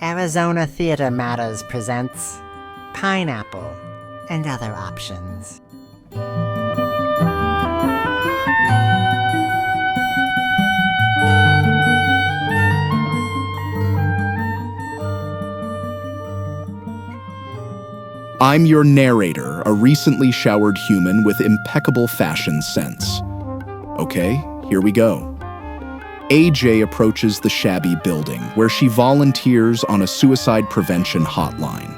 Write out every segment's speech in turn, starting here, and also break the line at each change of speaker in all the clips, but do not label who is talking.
Arizona Theater Matters presents Pineapple and Other Options.
I'm your narrator, a recently showered human with impeccable fashion sense. Okay, here we go. AJ approaches the shabby building where she volunteers on a suicide prevention hotline.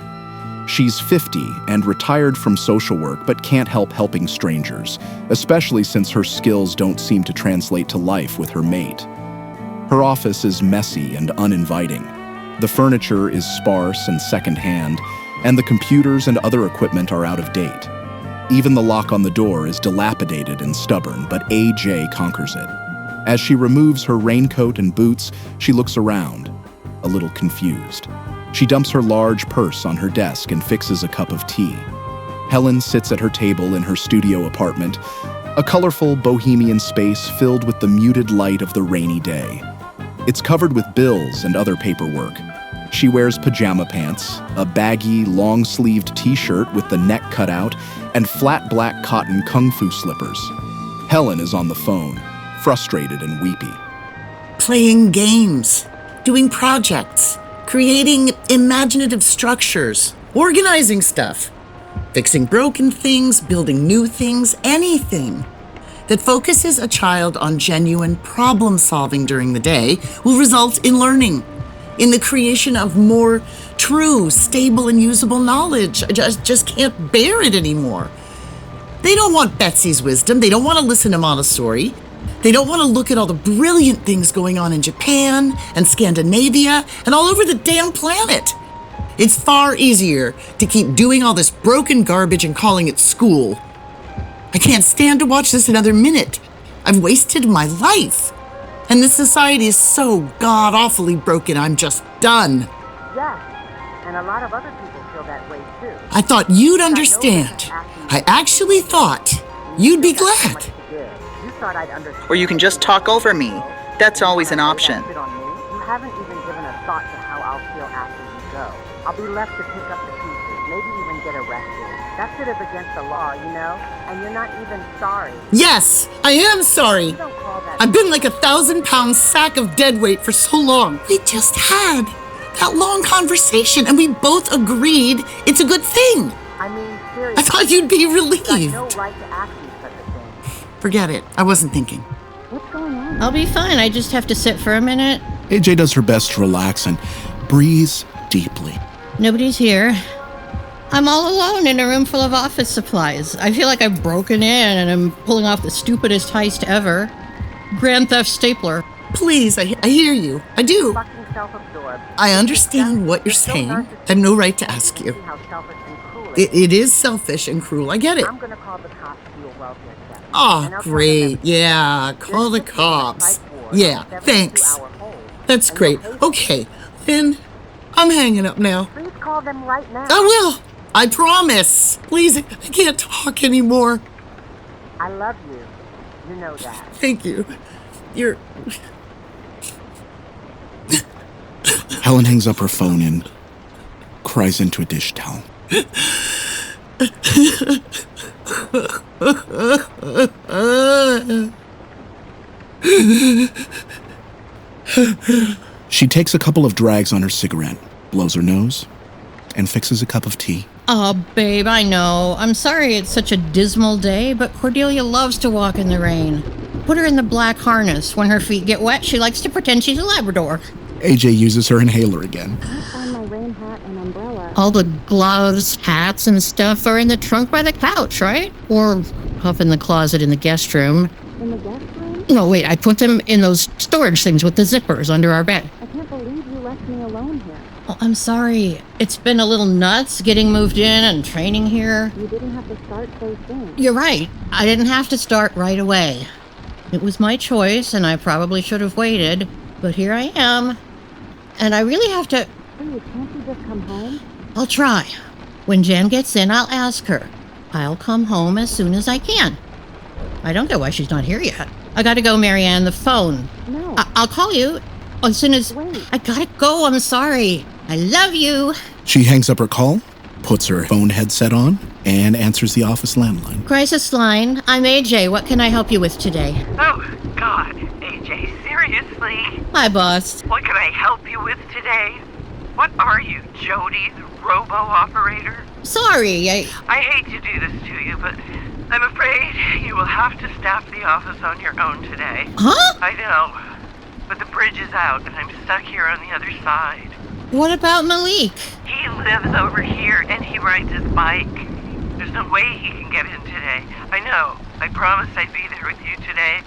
She's 50 and retired from social work but can't help helping strangers, especially since her skills don't seem to translate to life with her mate. Her office is messy and uninviting. The furniture is sparse and secondhand, and the computers and other equipment are out of date. Even the lock on the door is dilapidated and stubborn, but AJ conquers it. As she removes her raincoat and boots, she looks around, a little confused. She dumps her large purse on her desk and fixes a cup of tea. Helen sits at her table in her studio apartment, a colorful bohemian space filled with the muted light of the rainy day. It's covered with bills and other paperwork. She wears pajama pants, a baggy, long-sleeved t-shirt with the neck cut out, and flat black cotton kung fu slippers. Helen is on the phone, frustrated and weepy.
Playing games, doing projects, creating imaginative structures, organizing stuff, fixing broken things, building new things, anything that focuses a child on genuine problem solving during the day will result in learning, in the creation of more true, stable, and usable knowledge. I just can't bear it anymore. They don't want Betsy's wisdom. They don't want to listen to Montessori. They don't want to look at all the brilliant things going on in Japan and Scandinavia and all over the damn planet. It's far easier to keep doing all this broken garbage and calling it school. I can't stand to watch this another minute. I've wasted my life. And this society is so god-awfully broken, I'm just done.
Yes, and a lot of other people feel that way too.
I thought you'd understand. I actually thought you'd be glad.
You thought I'd understand.
Or you can just talk over me. That's always an option.
You haven't even given a thought to how I'll feel after you go. I'll be left to pick up the pieces, maybe even get arrested. That's sort of against the law, you know? And you're not even sorry.
Yes, I am sorry.
You don't call that...
I've been like a 1,000-pound sack of dead weight for so long. We just had that long conversation and we both agreed it's a good thing.
I mean, seriously.
I thought you'd be
You
relieved.
got no right to ask me such a thing.
Forget it. I wasn't thinking.
What's going on?
I'll be fine. I just have to sit for a minute.
AJ does her best to relax and breathes deeply.
Nobody's here. I'm all alone in a room full of office supplies. I feel like I've broken in and I'm pulling off the stupidest heist ever. Grand Theft Stapler.
Please, I hear you. I do.
Fucking self-absorbed.
I understand what you're saying. I have no right to ask you.
See how selfish and cruel
It is selfish and cruel. I get it.
I'm gonna call the cops to your welfare check.
Oh,
And I'll tell
great.
them
Yeah, call the
this is a
cops.
fight for
Yeah,
a 72-hour
thanks.
hold.
That's
And
great.
you'll pay
Okay, then I'm hanging up now.
Please call them right now.
I will. I promise. Please, I can't talk anymore.
I love you. You know that.
Thank you. You're...
Helen hangs up her phone and cries into a dish towel. She takes a couple of drags on her cigarette, blows her nose, and fixes a cup of tea.
Oh, babe, I know. I'm sorry it's such a dismal day, but Cordelia loves to walk in the rain. Put her in the black harness. When her feet get wet, she likes to pretend she's a Labrador.
AJ uses her inhaler again.
Find my rain hat and umbrella.
All the gloves, hats, and stuff are in the trunk by the couch, right? Or up in the closet in the guest room.
In the guest room?
No, wait, I put them in those storage things with the zippers under our bed.
I can't believe you left me alone here.
Oh, I'm sorry. It's been a little nuts getting moved in and training here.
You didn't have to start so soon.
You're right. I didn't have to start right away. It was my choice, and I probably should have waited, but here I am. And I really have to...
Please, can't you just come home?
I'll try. When Jan gets in, I'll ask her. I'll come home as soon as I can. I don't know why she's not here yet. I gotta go, Marianne. The phone.
No.
I'll call you as soon as...
Wait.
I gotta go. I'm sorry. I love you.
She hangs up her call, puts her phone headset on, and answers the office landline.
Crisis line. I'm AJ. What can I help you with today?
Oh, God, AJ, seriously?
Hi, boss.
What can I help you with today? What are you, Jody, the robo-operator?
Sorry,
I hate to do this to you, but I'm afraid you will have to staff the office on your own today.
Huh?
I know, but the bridge is out and I'm stuck here on the other side.
What about Malik?
He lives over here and he rides his bike. There's no way he can get in today. I know. I promised I'd be there with you today,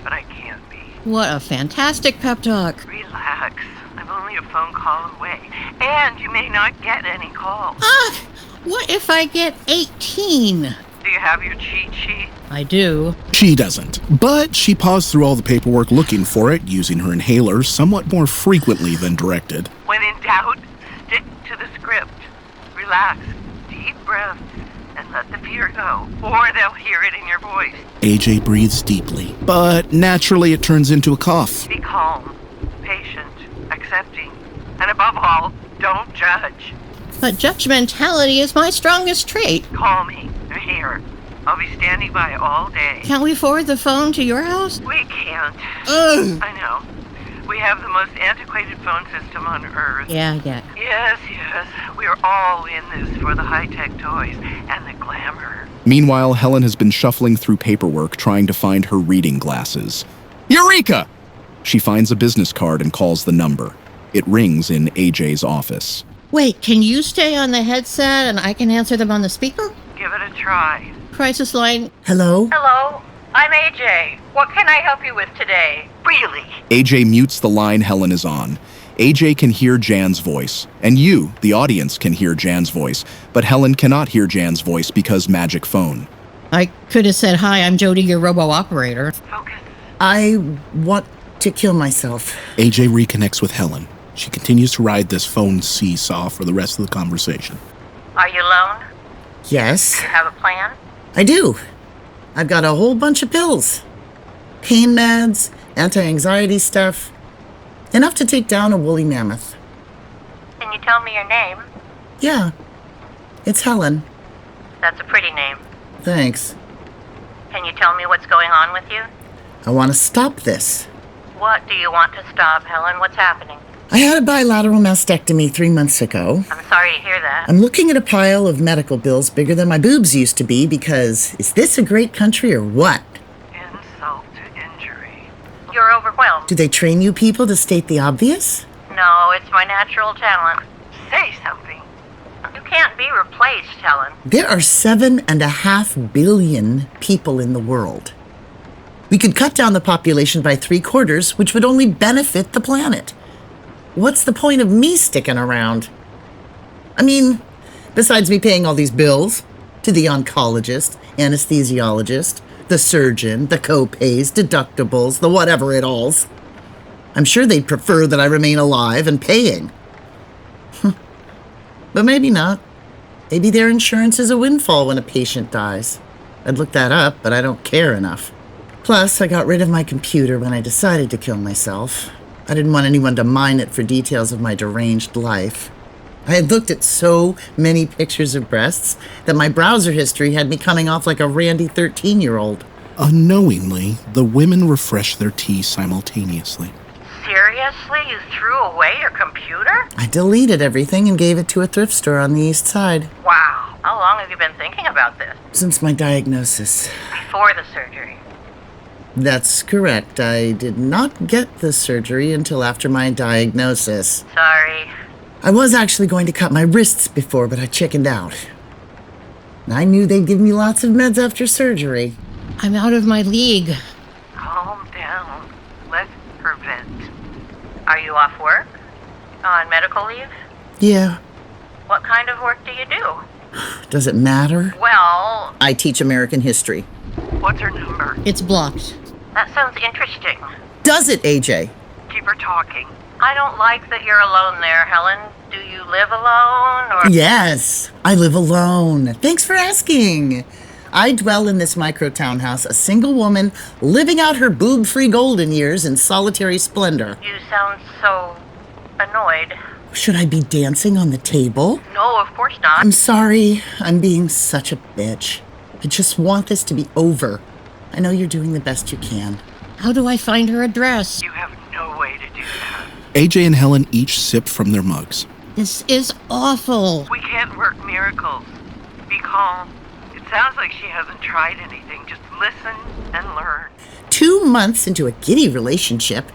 but I can't be.
What a fantastic pep talk.
Relax. I'm only a phone call away. And you may not get any calls.
Ah, what if I get 18?
Do you have your cheat sheet?
I do.
She doesn't, but she paused through all the paperwork looking for it, using her inhaler somewhat more frequently than directed.
When in doubt, stick to the script. Relax, deep breaths, and let the fear go, or they'll hear it in your voice.
AJ breathes deeply, but naturally it turns into a cough.
Be calm, patient, accepting, and above all, don't judge.
But judgmentality is my strongest trait.
Call me. I'm here. I'll be standing by all day.
Can't we forward the phone to your house?
We can't.
Ugh.
I know. We have the most antiquated phone system on Earth.
Yeah.
Yes. We're all in this for the high-tech toys and the glamour.
Meanwhile, Helen has been shuffling through paperwork trying to find her reading glasses. Eureka! She finds a business card and calls the number. It rings in AJ's office.
Wait, can you stay on the headset and I can answer them on the speaker?
Give it a try.
Crisis line.
Hello?
Hello, I'm AJ. What can I help you with today? Really?
AJ mutes the line Helen is on. AJ can hear Jan's voice, and you, the audience, can hear Jan's voice, but Helen cannot hear Jan's voice because magic phone.
I could have said, hi, I'm Jody, your robo-operator.
Focus.
I want to kill myself.
AJ reconnects with Helen. She continues to ride this phone seesaw for the rest of the conversation.
Are you alone?
Yes,
Have a plan?
I do. I've got a whole bunch of pills. Pain meds, anti-anxiety stuff. Enough to take down a woolly mammoth.
Can you tell me your name?
Yeah, it's Helen.
That's a pretty name.
Thanks.
Can you tell me what's going on with you?
I want to stop this.
What do you want to stop, Helen? What's happening?
I had a bilateral mastectomy 3 months ago.
I'm sorry to hear that.
I'm looking at a pile of medical bills bigger than my boobs used to be because is this a great country or what?
Insult to injury. You're overwhelmed.
Do they train you people to state the obvious?
No, it's my natural talent. Say something. You can't be replaced, Helen.
There are 7.5 billion people in the world. We could cut down the population by 3/4, which would only benefit the planet. What's the point of me sticking around? I mean, besides me paying all these bills to the oncologist, anesthesiologist, the surgeon, the co-pays, deductibles, the whatever it alls. I'm sure they'd prefer that I remain alive and paying. But maybe not. Maybe their insurance is a windfall when a patient dies. I'd look that up, but I don't care enough. Plus, I got rid of my computer when I decided to kill myself. I didn't want anyone to mine it for details of my deranged life. I had looked at so many pictures of breasts that my browser history had me coming off like a randy 13-year-old.
Unknowingly, the women refresh their tea simultaneously.
Seriously? You threw away your computer?
I deleted everything and gave it to a thrift store on the east side.
Wow. How long have you been thinking about this?
Since my diagnosis.
Before the surgery.
That's correct. I did not get the surgery until after my diagnosis.
Sorry.
I was actually going to cut my wrists before, but I chickened out. I knew they'd give me lots of meds after surgery.
I'm out of my league.
Calm down. Let her vent. Are you off work? On medical leave?
Yeah,
What kind of work do you do?
does it matter?
Well,
I teach American history.
what's her number?
It's blocked.
That sounds interesting.
Does it, AJ?
Keep her talking. I don't like that you're alone there, Helen. Do you live alone, or...
Yes, I live alone. Thanks for asking. I dwell in this micro townhouse, a single woman living out her boob-free golden years in solitary splendor.
You sound so annoyed.
Should I be dancing on the table?
No, of course not.
I'm sorry. I'm being such a bitch. I just want this to be over. I know you're doing the best you can.
How do I find her address?
You have no way to do that.
AJ and Helen each sip from their mugs.
This is awful.
We can't work miracles. Be calm. It sounds like she hasn't tried anything. Just listen and learn.
2 months into a giddy relationship,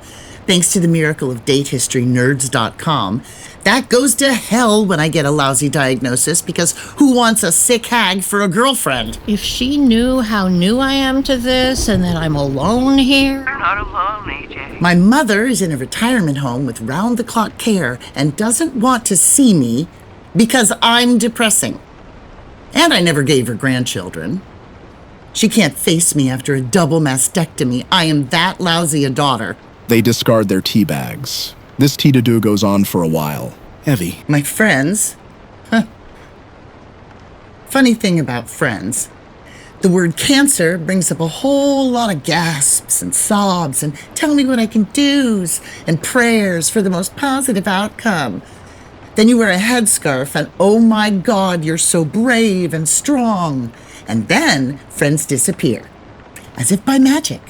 thanks to the miracle of datehistorynerds.com, that goes to hell when I get a lousy diagnosis because who wants a sick hag for a girlfriend?
If she knew how new I am to this and that I'm alone here.
You're not alone, AJ.
My mother is in a retirement home with round-the-clock care and doesn't want to see me because I'm depressing. And I never gave her grandchildren. She can't face me after a double mastectomy. I am that lousy a daughter.
They discard their tea bags. This tea-to-do goes on for a while. Heavy.
My friends? Funny thing about friends, the word cancer brings up a whole lot of gasps and sobs and tell me what I can do's and prayers for the most positive outcome. Then you wear a headscarf and oh my God, you're so brave and strong. And then friends disappear, as if by magic.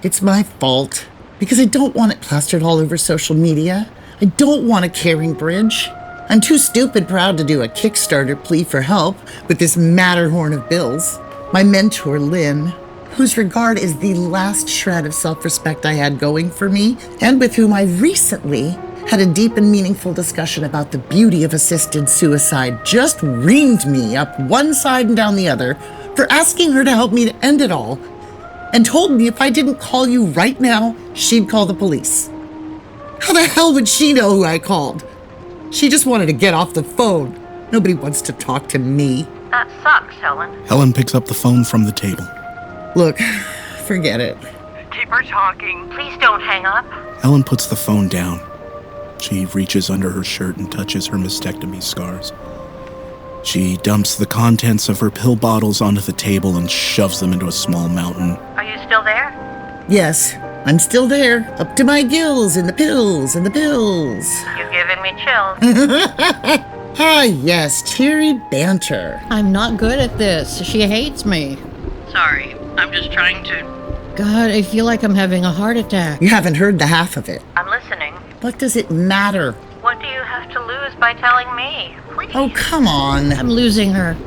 It's my fault, because I don't want it plastered all over social media. I don't want a caring bridge. I'm too stupid proud to do a Kickstarter plea for help with this Matterhorn of bills. My mentor, Lynn, whose regard is the last shred of self-respect I had going for me, and with whom I recently had a deep and meaningful discussion about the beauty of assisted suicide, just reamed me up one side and down the other for asking her to help me to end it all, and told me if I didn't call you right now, she'd call the police. How the hell would she know who I called? She just wanted to get off the phone. Nobody wants to talk to me.
That sucks, Helen.
Helen picks up the phone from the table.
Look, forget it.
Keep her talking. Please don't hang up.
Helen puts the phone down. She reaches under her shirt and touches her mastectomy scars. She dumps the contents of her pill bottles onto the table and shoves them into a small mountain.
Are you still there?
Yes, I'm still there, up to my gills in the pills and the pills.
You're giving me chills.
Ah, yes, cheery banter.
I'm not good at this. She hates me.
Sorry, I'm just trying to...
God, I feel like I'm having a heart attack.
You haven't heard the half of it.
I'm listening.
What does it matter?
What do you have to lose by telling me? Please.
Oh, come on.
I'm losing her.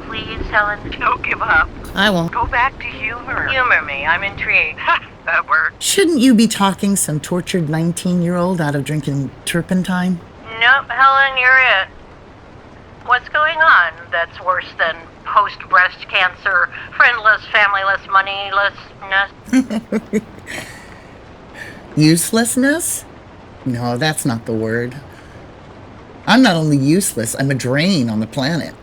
Please, Helen. Don't give up.
I won't.
Go back to humor. Humor me. I'm intrigued. Ha! That worked.
Shouldn't you be talking some tortured 19-year-old out of drinking turpentine?
Nope, Helen, you're it. What's going on that's worse than post-breast cancer, friendless, familyless, moneylessness?
Uselessness? No, that's not the word. I'm not only useless, I'm a drain on the planet.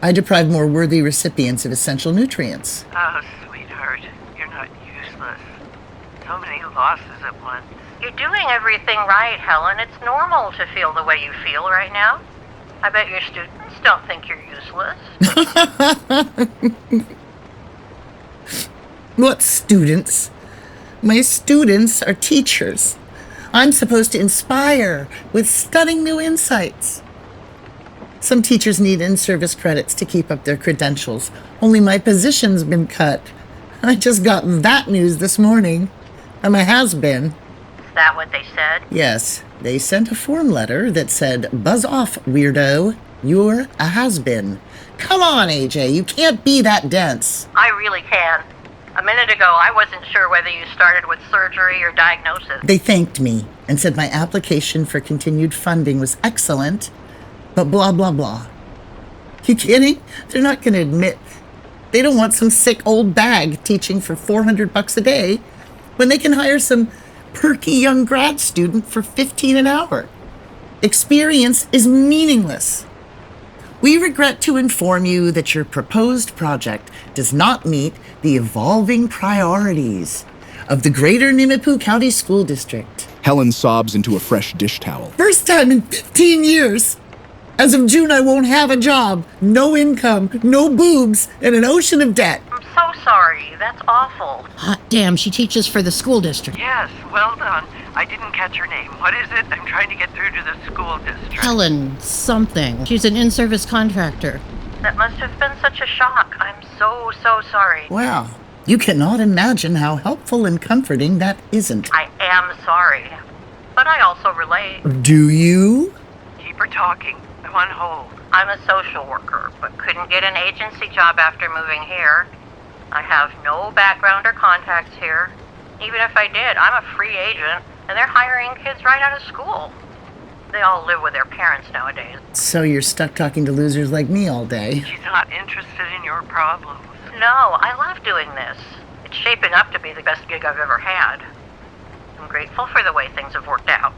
I deprive more worthy recipients of essential nutrients.
Oh, sweetheart, you're not useless. So many losses at once. You're doing everything right, Helen. It's normal to feel the way you feel right now. I bet your students don't think you're useless.
What students? My students are teachers. I'm supposed to inspire with stunning new insights. Some teachers need in-service credits to keep up their credentials. Only my position's been cut. I just got that news this morning. I'm a has-been.
Is that what they said?
Yes, they sent a form letter that said, "Buzz off, weirdo. You're a has-been." Come on, AJ, you can't be that dense.
I really can. A minute ago, I wasn't sure whether you started with surgery or diagnosis.
They thanked me and said my application for continued funding was excellent, but blah, blah, blah. You kidding? They're not going to admit they don't want some sick old bag teaching for $400 a day when they can hire some perky young grad student for $15 an hour. Experience is meaningless. We regret to inform you that your proposed project does not meet the evolving priorities of the Greater Nimiipuu County School District.
Helen sobs into a fresh dish towel.
First time in 15 years. As of June, I won't have a job, no income, no boobs, and an ocean of debt.
I'm so sorry. That's awful.
Hot damn, she teaches for the school district.
Yes, well done. I didn't catch her name. What is it? I'm trying to get through to the school district.
Helen something. She's an in-service contractor.
That must have been such a shock. I'm so sorry.
Well, you cannot imagine how helpful and comforting that isn't.
I am sorry. But I also relate.
Do you?
Keep her talking. I'm on hold. I'm a social worker, but couldn't get an agency job after moving here. I have no background or contacts here. Even if I did, I'm a free agent, and they're hiring kids right out of school. They all live with their parents nowadays.
So you're stuck talking to losers like me all day.
She's not interested in your problems. No, I love doing this. It's shaping up to be the best gig I've ever had. I'm grateful for the way things have worked out.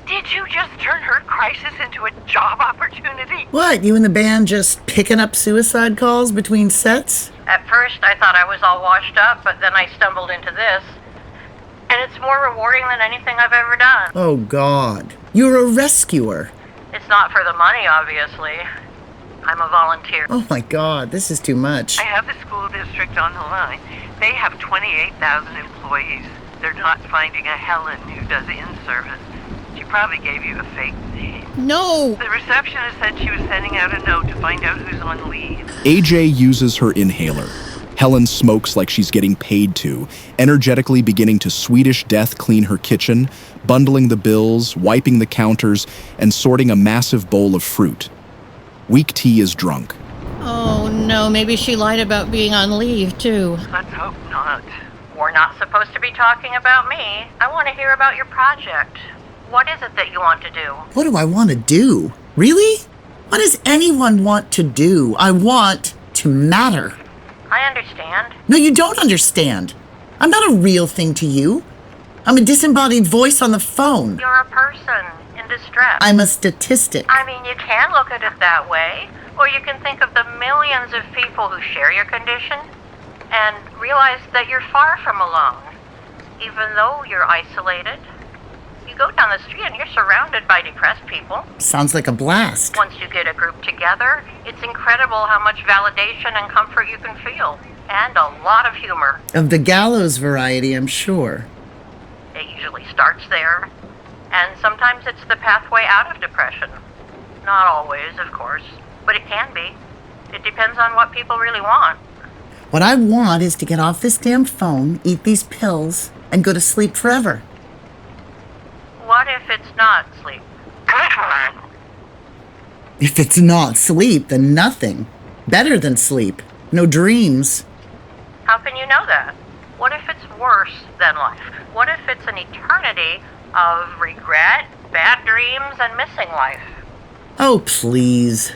Did you just turn her crisis into a job opportunity?
What, you and the band just picking up suicide calls between sets?
At first, I thought I was all washed up, but then I stumbled into this. And it's more rewarding than anything I've ever done.
Oh, God. You're a rescuer.
It's not for the money, obviously. I'm a volunteer.
Oh, my God. This is too much.
I have the school district on the line. They have 28,000 employees. They're not finding a Helen who does in-service. She probably gave you a fake name.
No!
The receptionist said she was sending out a note to find out who's on leave.
AJ uses her inhaler. Helen smokes like she's getting paid to, energetically beginning to Swedish death clean her kitchen, bundling the bills, wiping the counters, and sorting a massive bowl of fruit. Weak tea is drunk.
Oh no, maybe she lied about being on leave too.
Let's hope not. We're not supposed to be talking about me. I want to hear about your project. What is it that you want to do?
What do I want to do? Really? What does anyone want to do? I want to matter.
I understand.
No, you don't understand. I'm not a real thing to you. I'm a disembodied voice on the phone.
You're a person in distress.
I'm a statistic.
I mean, you can look at it that way, or you can think of the millions of people who share your condition and realize that you're far from alone. Even though you're isolated, you go down the street and you're surrounded by depressed people.
Sounds like a blast.
Once you get a group together, it's incredible how much validation and comfort you can feel. And a lot of humor.
Of the gallows variety, I'm sure.
It usually starts there. And sometimes it's the pathway out of depression. Not always, of course, but it can be. It depends on what people really want.
What I want is to get off this damn phone, eat these pills, and go to sleep forever.
What if it's not sleep? Good one.
If it's not sleep, then nothing. Better than sleep. No dreams.
How can you know that? What if it's worse than life? What if it's an eternity of regret, bad dreams, and missing life?
Oh, please.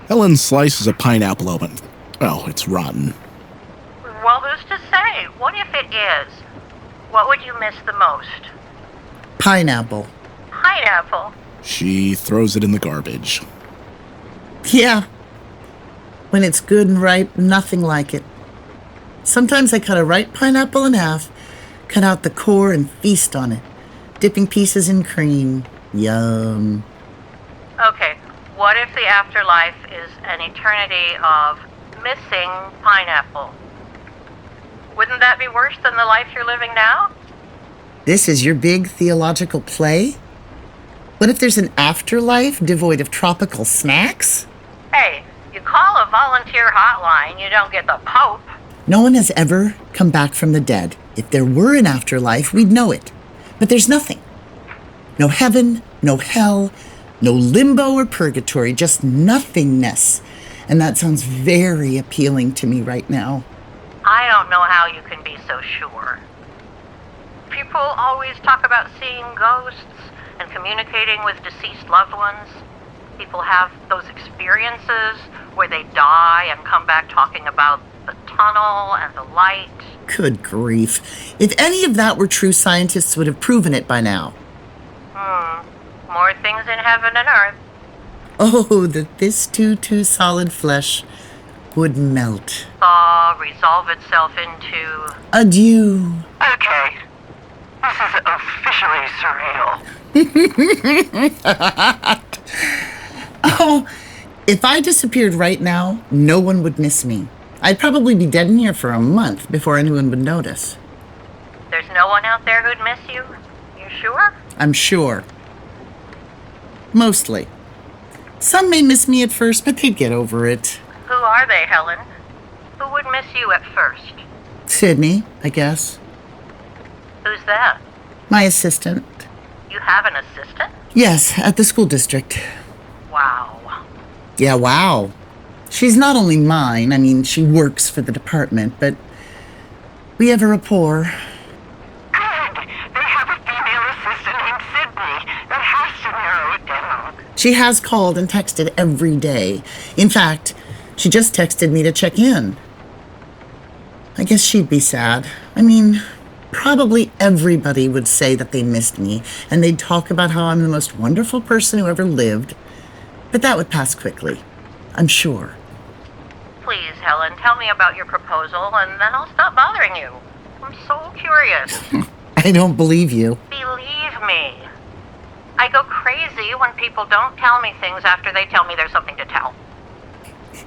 Helen slices a pineapple open. Oh, it's rotten.
Well, who's to say? What if it is? What would you miss the most?
Pineapple.
Pineapple.
She throws it in the garbage.
Yeah. When it's good and ripe, nothing like it. Sometimes I cut a ripe pineapple in half, cut out the core and feast on it, dipping pieces in cream. Yum.
Okay, what if the afterlife is an eternity of missing pineapple? Wouldn't that be worse than the life you're living now?
This is your big theological play? What if there's an afterlife devoid of tropical snacks?
Hey, you call a volunteer hotline, you don't get the Pope.
No one has ever come back from the dead. If there were an afterlife, we'd know it. But there's nothing. No heaven, no hell, no limbo or purgatory, just nothingness. And that sounds very appealing to me right now.
I don't know how you can be so sure. People always talk about seeing ghosts and communicating with deceased loved ones. People have those experiences where they die and come back talking about the tunnel and the light.
Good grief. If any of that were true, scientists would have proven it by now.
More things in heaven and earth.
Oh, that this too solid flesh would melt.
Thaw, resolve itself into...
Adieu.
Okay. This is officially surreal.
Oh, if I disappeared right now, no one would miss me. I'd probably be dead in here for a month before anyone would notice.
There's no one out there who'd miss you? You sure?
I'm sure. Mostly. Some may miss me at first, but they'd get over it.
Who are they, Helen? Who would miss you at first?
Sydney, I guess.
Who's that?
My assistant.
You have an assistant?
Yes, at the school district.
Wow.
Yeah, wow. She's not only mine, I mean, she works for the department, but we have a rapport.
Good. They have a female assistant named Sydney. That has to narrow it down.
She has called and texted every day. In fact, she just texted me to check in. I guess she'd be sad. I mean, probably everybody would say that they missed me, and they'd talk about how I'm the most wonderful person who ever lived. But that would pass quickly, I'm sure.
Please, Helen, tell me about your proposal, and then I'll stop bothering you. I'm so curious.
I don't believe you.
Believe me. I go crazy when people don't tell me things after they tell me there's something to tell.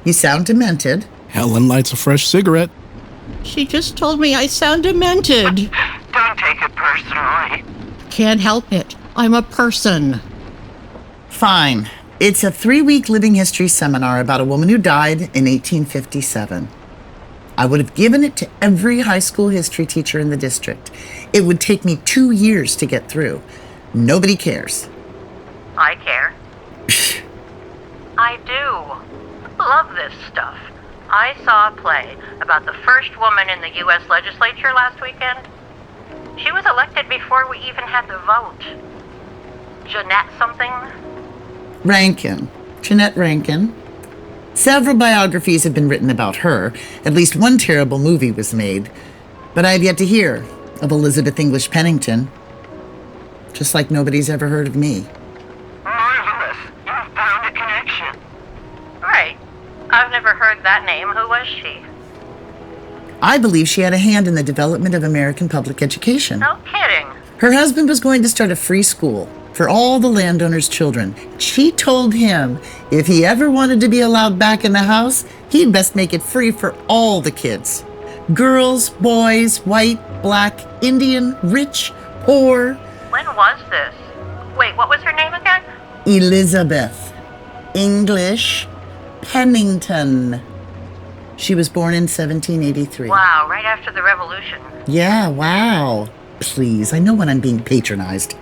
You sound demented.
Helen lights a fresh cigarette.
She just told me I sound demented.
Don't take it personally.
Can't help it. I'm a person.
Fine. It's a 3-week living history seminar about a woman who died in 1857. I would have given it to every high school history teacher in the district. It would take me 2 years to get through. Nobody cares.
I care. I do. Love this stuff. I saw a play about the first woman in the U.S. legislature last weekend. She was elected before we even had the vote. Jeanette something?
Rankin. Jeanette Rankin. Several biographies have been written about her. At least one terrible movie was made. But I have yet to hear of Elizabeth English Pennington. Just like nobody's ever heard of me.
Marvelous. You've found a connection. Right. I've never heard that name. Who was she?
I believe she had a hand in the development of American public education.
No kidding.
Her husband was going to start a free school for all the landowners' children. She told him if he ever wanted to be allowed back in the house, he'd best make it free for all the kids. Girls, boys, white, black, Indian, rich, poor.
When was this? Wait, what was her name again?
Elizabeth English Pennington. She was born in 1783.
Wow, right after the revolution.
Yeah, wow. Please, I know when I'm being patronized.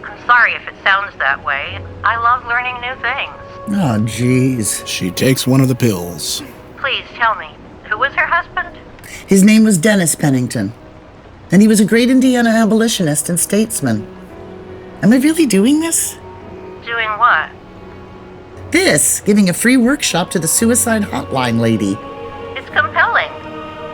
I'm sorry if it sounds that way. I love learning new things.
Oh, jeez.
She takes one of the pills.
Please tell me, who was her husband?
His name was Dennis Pennington, and he was a great Indiana abolitionist and statesman. Am I really doing this?
Doing what?
This, giving a free workshop to the suicide hotline lady.
It's compelling.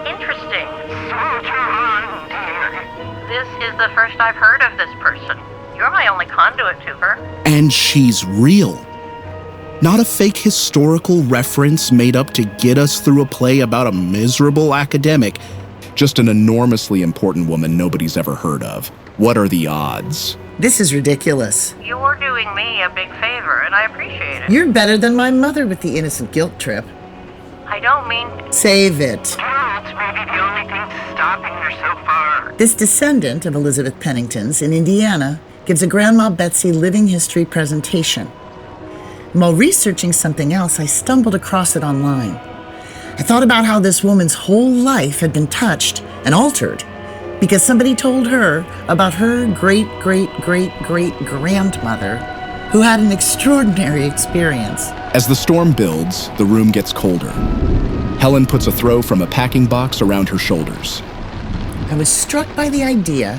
Interesting. Soldier on, dear. This is the first I've heard of this person. You're my only conduit to her.
And she's real. Not a fake historical reference made up to get us through a play about a miserable academic. Just an enormously important woman nobody's ever heard of. What are the odds?
This is ridiculous.
You're doing me a big favor, and I appreciate it.
You're better than my mother with the innocent guilt trip.
I don't mean...
Save it.
Guilt may be the only thing stopping her so far.
This descendant of Elizabeth Pennington's in Indiana gives a Grandma Betsy living history presentation. While researching something else, I stumbled across it online. I thought about how this woman's whole life had been touched and altered because somebody told her about her great-great-great-great-grandmother who had an extraordinary experience.
As the storm builds, the room gets colder. Helen puts a throw from a packing box around her shoulders.
I was struck by the idea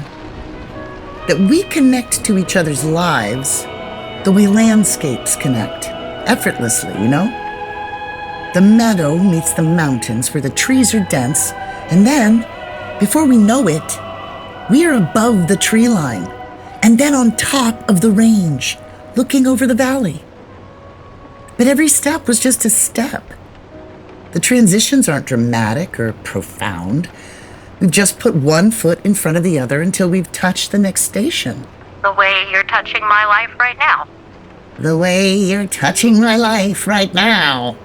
that we connect to each other's lives the way landscapes connect, effortlessly, you know? The meadow meets the mountains where the trees are dense, and then, before we know it, we are above the tree line, and then on top of the range, looking over the valley. But every step was just a step. The transitions aren't dramatic or profound. We've just put one foot in front of the other until we've touched the next station.
The way you're touching my life right now.
The way you're touching my life right now.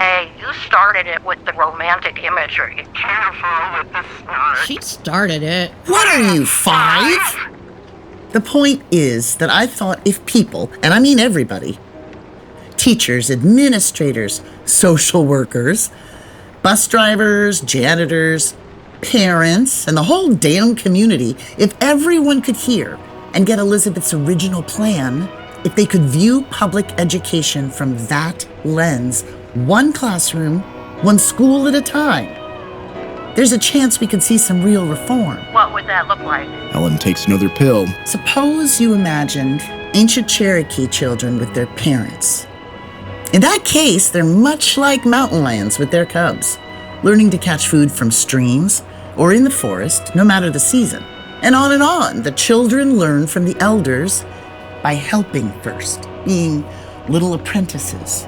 Hey, you started it with the romantic imagery. Careful with the snark.
She started it.
What are you, 5? The point is that I thought if people, and I mean everybody, teachers, administrators, social workers, bus drivers, janitors, parents, and the whole damn community, if everyone could hear and get Elizabeth's original plan, if they could view public education from that lens, one classroom, one school at a time, there's a chance we could see some real reform.
What would that look like?
Helen takes another pill.
Suppose you imagined ancient Cherokee children with their parents. In that case, they're much like mountain lions with their cubs, learning to catch food from streams or in the forest, no matter the season. And on. The children learn from the elders by helping first, being little apprentices.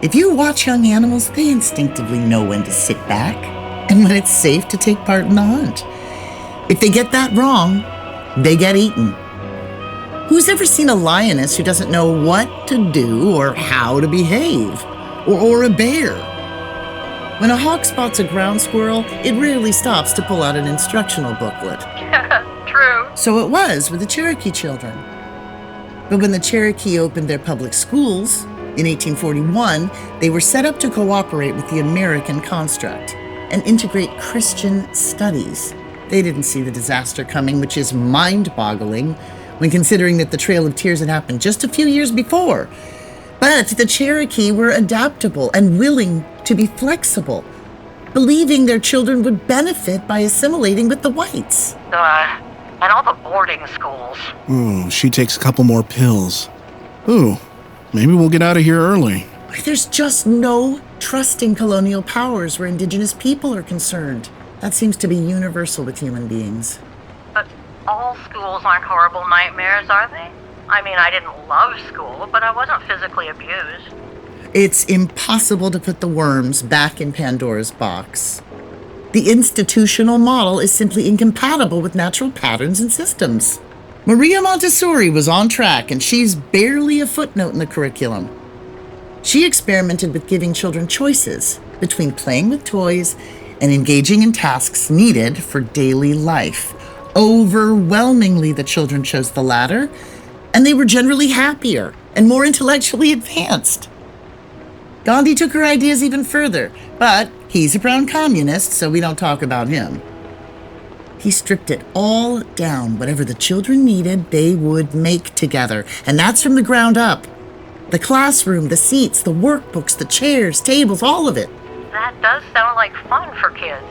If you watch young animals, they instinctively know when to sit back and when it's safe to take part in the hunt. If they get that wrong, they get eaten. Who's ever seen a lioness who doesn't know what to do or how to behave? Or a bear? When a hawk spots a ground squirrel, it rarely stops to pull out an instructional booklet.
True.
So it was with the Cherokee children. But when the Cherokee opened their public schools in 1841, they were set up to cooperate with the American construct and integrate Christian studies. They didn't see the disaster coming, which is mind-boggling when considering that the Trail of Tears had happened just a few years before. But the Cherokee were adaptable and willing to be flexible, believing their children would benefit by assimilating with the whites.
And all the boarding schools.
Ooh, she takes a couple more pills. Ooh, maybe we'll get out of here early.
There's just no trusting colonial powers where indigenous people are concerned. That seems to be universal with human beings.
But all schools aren't horrible nightmares, are they? I mean, I didn't love school, but I wasn't physically abused.
It's impossible to put the worms back in Pandora's box. The institutional model is simply incompatible with natural patterns and systems. Maria Montessori was on track, and she's barely a footnote in the curriculum. She experimented with giving children choices between playing with toys and engaging in tasks needed for daily life. Overwhelmingly, the children chose the latter, and they were generally happier and more intellectually advanced. Gandhi took her ideas even further, but he's a brown communist, so we don't talk about him. He stripped it all down. Whatever the children needed, they would make together, and that's from the ground up. The classroom, the seats, the workbooks, the chairs, tables, all of it.
That does sound like fun for kids.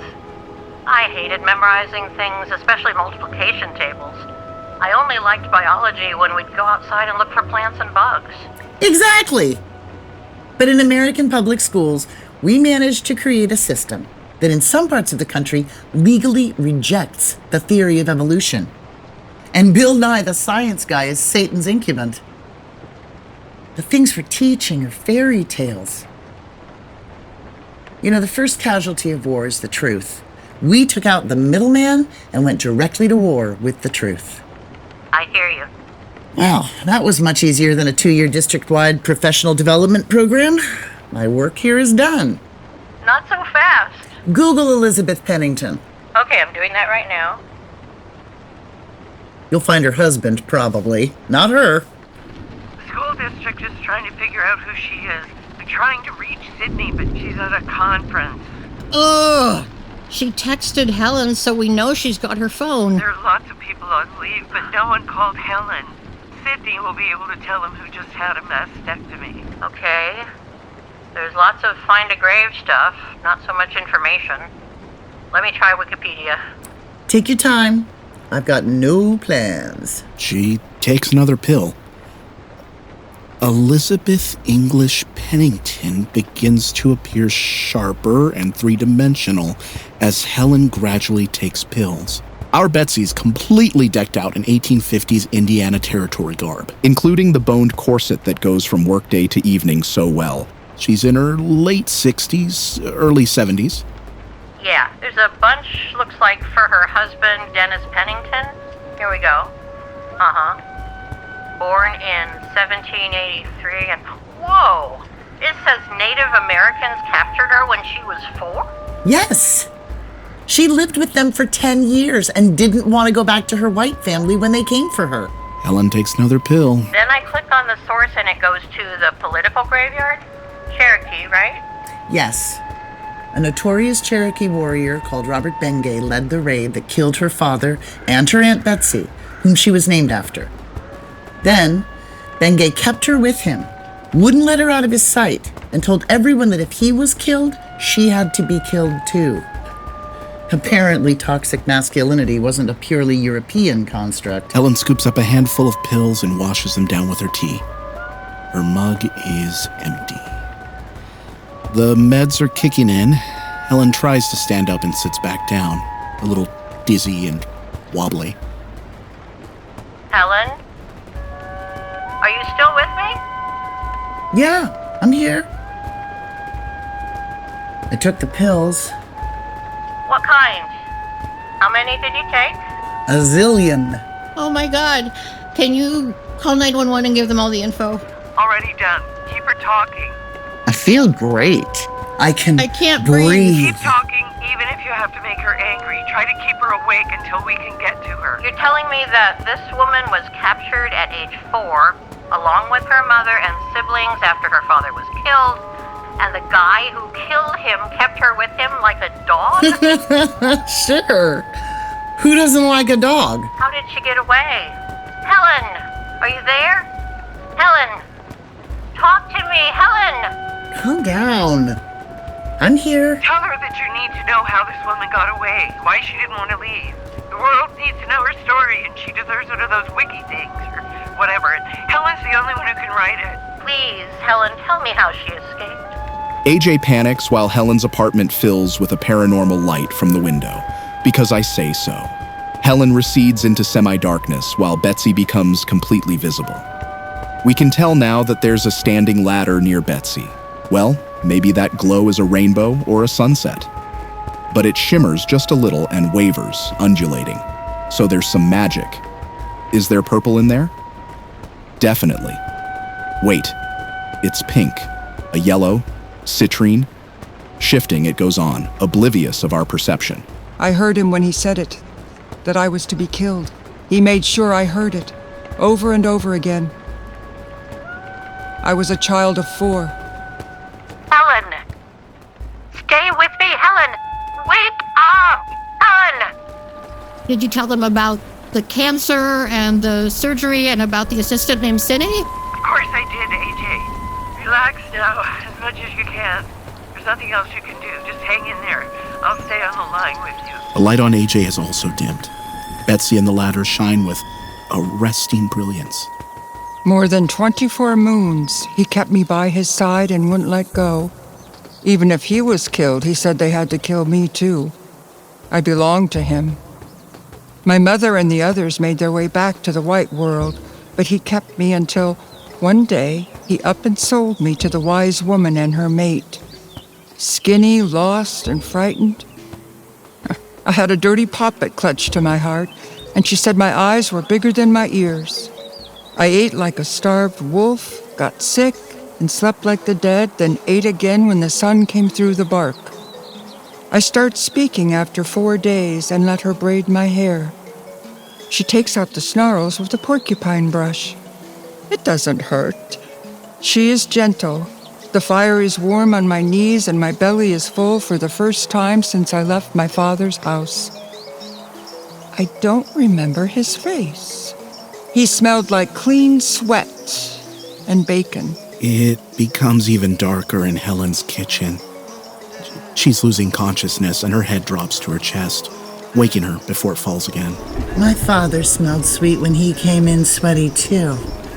I hated memorizing things, especially multiplication tables. I only liked biology when we'd go outside and look for plants and bugs.
Exactly. But in American public schools, we managed to create a system that in some parts of the country legally rejects the theory of evolution. And Bill Nye, the science guy, is Satan's incubant. The things for teaching are fairy tales. You know, the first casualty of war is the truth. We took out the middleman and went directly to war with the truth.
I hear you.
Well, that was much easier than a 2-year district-wide professional development program. My work here is done.
Not so fast.
Google Elizabeth Pennington.
Okay, I'm doing that right now.
You'll find her husband, probably. Not her.
The school district is trying to figure out who she is. They're trying to reach Sydney, but she's at a conference.
Ugh! She texted Helen, so we know she's got her phone.
There are lots of people on leave, but no one called Helen. Sydney will be able to tell them who just had a mastectomy.
Okay. There's lots of find a grave stuff, not so much information. Let me try Wikipedia.
Take your time. I've got no plans.
She takes another pill. Elizabeth English Pennington begins to appear sharper and three-dimensional as Helen gradually takes pills. Our Betsy's completely decked out in 1850s Indiana Territory garb, including the boned corset that goes from workday to evening so well. She's in her late 60s, early 70s.
Yeah, there's a bunch, looks like, for her husband, Dennis Pennington. Here we go. Born in 1783, and whoa! It says Native Americans captured her when she was 4?
Yes. She lived with them for 10 years and didn't want to go back to her white family when they came for her.
Helen takes another pill.
Then I click on the source and it goes to the political graveyard? Cherokee, right?
Yes. A notorious Cherokee warrior called Robert Bengay led the raid that killed her father and her Aunt Betsy, whom she was named after. Then, Bengay kept her with him, wouldn't let her out of his sight, and told everyone that if he was killed, she had to be killed too. Apparently, toxic masculinity wasn't a purely European construct.
Helen scoops up a handful of pills and washes them down with her tea. Her mug is empty. The meds are kicking in. Helen tries to stand up and sits back down, a little dizzy and wobbly.
Helen? Are you still with me?
Yeah, I'm here. I took the pills.
What kind? How many did you take?
A zillion.
Oh my god. Can you call 911 and give them all the info?
Already done. Keep her talking.
I feel great. I
can't breathe.
Keep talking, even if you have to make her angry. Try to keep her awake until we can get to her.
You're telling me that this woman was captured at age 4, along with her mother and siblings after her father was killed, and the guy who killed him kept her with him like a dog?
Sure. Who doesn't like a dog?
How did she get away? Helen, are you there? Helen, talk to me, Helen!
Calm down. I'm here.
Tell her that you need to know how this woman got away, why she didn't want to leave. The world needs to know her story, and she deserves one of those wiki things, or whatever. And Helen's the only one who can write it.
Please, Helen, tell me how she escaped.
AJ panics while Helen's apartment fills with a paranormal light from the window, because I say so. Helen recedes into semi-darkness while Betsy becomes completely visible. We can tell now that there's a standing ladder near Betsy. Well, maybe that glow is a rainbow or a sunset. But it shimmers just a little and wavers, undulating. So there's some magic. Is there purple in there? Definitely. Wait, it's pink, a yellow, citrine. Shifting, it goes on, oblivious of our perception.
I heard him when he said it, that I was to be killed. He made sure I heard it, over and over again. I was a child of 4.
Helen! Stay with me, Helen! Wake up! Helen!
Did you tell them about the cancer and the surgery and about the assistant named Cindy?
Of course I did, AJ. Relax now, as much as you can. There's nothing else you can do. Just hang in there. I'll stay on the line with you.
The light on AJ has also dimmed. Betsy and the ladder shine with arresting brilliance.
More than 24 moons, he kept me by his side and wouldn't let go. Even if he was killed, he said they had to kill me too. I belonged to him. My mother and the others made their way back to the white world, but he kept me until one day he up and sold me to the wise woman and her mate. Skinny, lost, and frightened. I had a dirty poppet clutched to my heart, and she said my eyes were bigger than my ears. I ate like a starved wolf, got sick, and slept like the dead, then ate again when the sun came through the bark. I start speaking after 4 days and let her braid my hair. She takes out the snarls with a porcupine brush. It doesn't hurt. She is gentle. The fire is warm on my knees and my belly is full for the first time since I left my father's house. I don't remember his face. He smelled like clean sweat and bacon.
It becomes even darker in Helen's kitchen. She's losing consciousness and her head drops to her chest, waking her before it falls again.
My father smelled sweet when he came in sweaty too,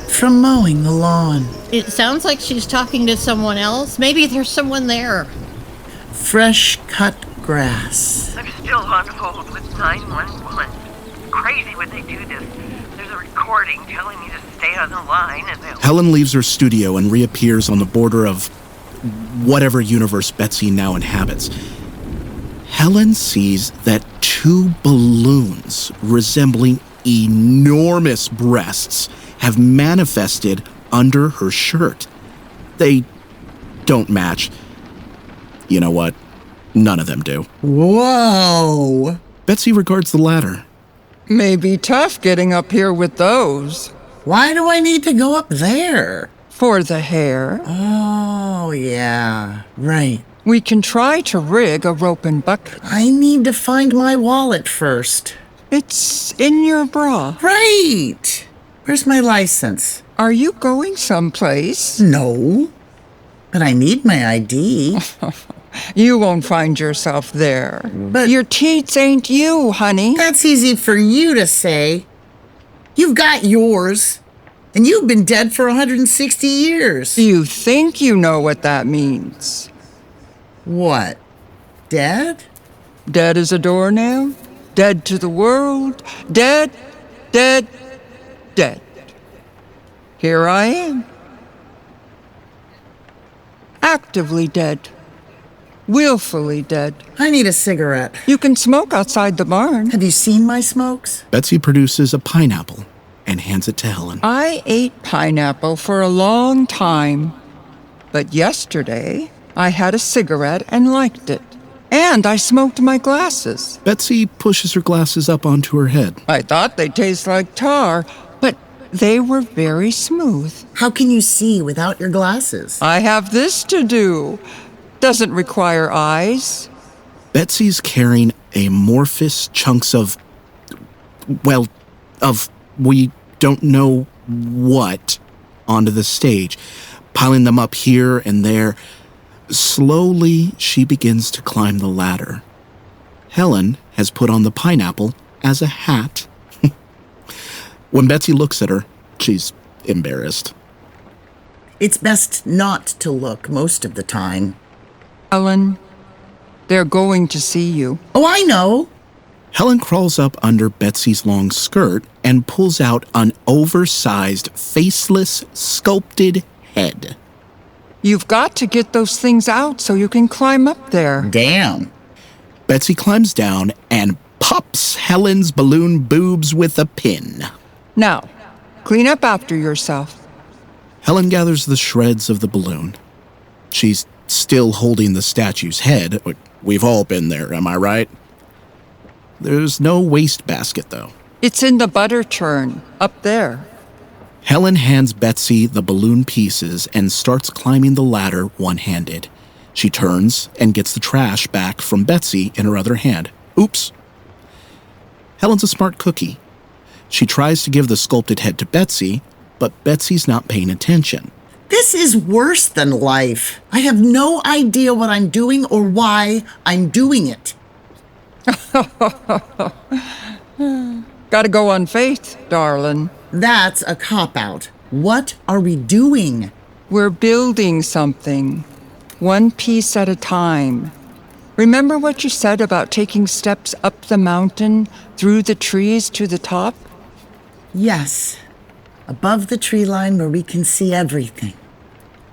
from mowing the lawn.
It sounds like she's talking to someone else. Maybe there's someone there.
Fresh cut grass.
I'm still on hold with 911. Crazy when they do this. There's a recording telling me to stay on the line and they'll...
Helen leaves her studio and reappears on the border of whatever universe Betsy now inhabits. Helen sees that 2 balloons resembling enormous breasts have manifested under her shirt. They don't match. You know what? None of them do.
Whoa!
Betsy regards the ladder.
May be tough getting up here with those.
Why do I need to go up there?
For the hair.
Oh, yeah, right.
We can try to rig a rope and bucket.
I need to find my wallet first.
It's in your bra.
Right! Where's my license?
Are you going someplace?
No, but I need my ID.
You won't find yourself there.
But-
your teats ain't you, honey.
That's easy for you to say. You've got yours, and you've been dead for 160 years.
You think you know what that means.
What? Dead?
Dead as a doornail? Dead to the world? Dead, dead, dead. Here I am. Actively dead. Willfully dead.
I need a cigarette.
You can smoke outside the barn.
Have you seen my smokes?
Betsy produces a pineapple and hands it to Helen.
I ate pineapple for a long time, but yesterday I had a cigarette and liked it. And I smoked my glasses.
Betsy pushes her glasses up onto her head.
I thought they tasted like tar, but they were very smooth.
How can you see without your glasses?
I have this to do. Doesn't require eyes.
Betsy's carrying amorphous chunks of, we don't know what, onto the stage, piling them up here and there. Slowly, she begins to climb the ladder. Helen has put on the pineapple as a hat. When Betsy looks at her, she's embarrassed.
It's best not to look most of the time.
Helen, they're going to see you.
Oh, I know.
Helen crawls up under Betsy's long skirt and pulls out an oversized, faceless, sculpted head.
You've got to get those things out so you can climb up there.
Damn.
Betsy climbs down and pops Helen's balloon boobs with a pin.
Now, clean up after yourself.
Helen gathers the shreds of the balloon. She's still holding the statue's head. We've all been there, am I right? There's no wastebasket, though.
It's in the butter churn, up there.
Helen hands Betsy the balloon pieces and starts climbing the ladder one-handed. She turns and gets the trash back from Betsy in her other hand. Oops. Helen's a smart cookie. She tries to give the sculpted head to Betsy, but Betsy's not paying attention.
This is worse than life. I have no idea what I'm doing or why I'm doing it.
Gotta go on faith, darling.
That's a cop-out. What are we doing?
We're building something, one piece at a time. Remember what you said about taking steps up the mountain, through the trees to the top?
Yes. Above the tree line where we can see everything.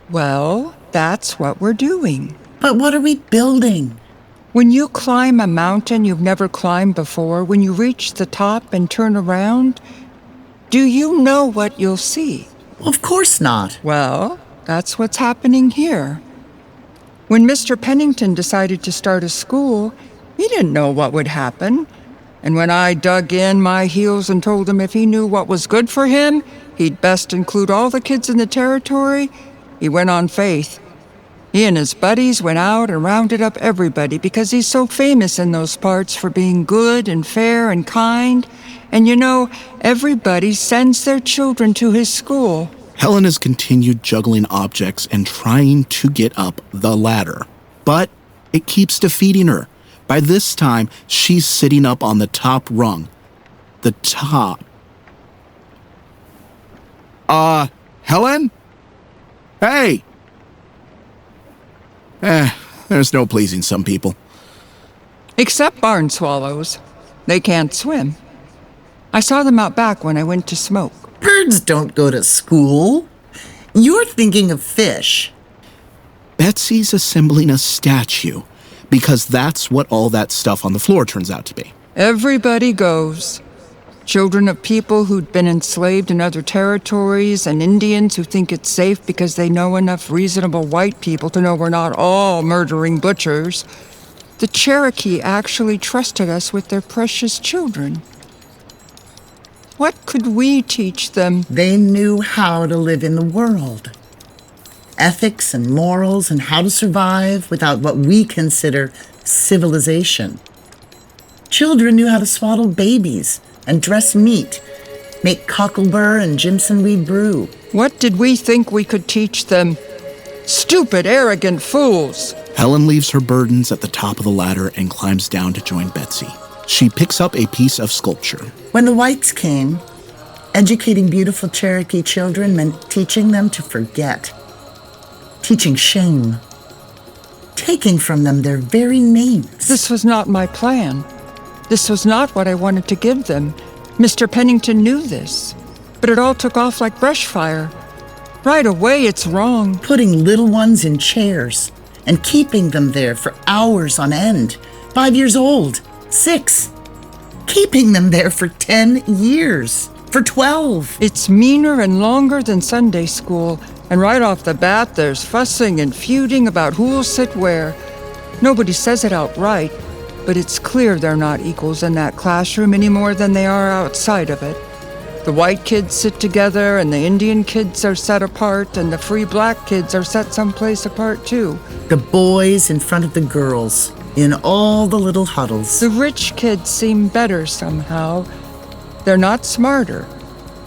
Well, that's what we're doing.
But what are we building?
When you climb a mountain you've never climbed before, when you reach the top and turn around, do you know what you'll see?
Of course not.
Well, that's what's happening here. When Mr. Pennington decided to start a school, he didn't know what would happen. And when I dug in my heels and told him if he knew what was good for him, he'd best include all the kids in the territory, he went on faith. He and his buddies went out and rounded up everybody because he's so famous in those parts for being good and fair and kind. And you know, everybody sends their children to his school.
Helen has continued juggling objects and trying to get up the ladder, but it keeps defeating her. By this time, she's sitting up on the top rung. The top. Helen? Hey! There's no pleasing some people.
Except barn swallows. They can't swim. I saw them out back when I went to smoke.
Birds don't go to school. You're thinking of fish.
Betsy's assembling a statue, because that's what all that stuff on the floor turns out to be.
Everybody goes. Children of people who'd been enslaved in other territories, and Indians who think it's safe because they know enough reasonable white people to know we're not all murdering butchers. The Cherokee actually trusted us with their precious children. What could we teach them?
They knew how to live in the world. Ethics and morals and how to survive without what we consider civilization. Children knew how to swaddle babies and dress meat, make cocklebur and Jimson weed brew.
What did we think we could teach them? Stupid, arrogant fools!
Helen leaves her burdens at the top of the ladder and climbs down to join Betsy. She picks up a piece of sculpture.
When the whites came, educating beautiful Cherokee children meant teaching them to forget, teaching shame, taking from them their very names.
This was not my plan. This was not what I wanted to give them. Mr. Pennington knew this, but it all took off like brush fire. Right away, it's wrong.
Putting little ones in chairs and keeping them there for hours on end. 5 years old, 6. Keeping them there for 10 years, for 12.
It's meaner and longer than Sunday school, and right off the bat, there's fussing and feuding about who'll sit where. Nobody says it outright, but it's clear they're not equals in that classroom any more than they are outside of it. The white kids sit together, and the Indian kids are set apart, and the free black kids are set someplace apart too.
The boys in front of the girls, in all the little huddles.
The rich kids seem better somehow. They're not smarter,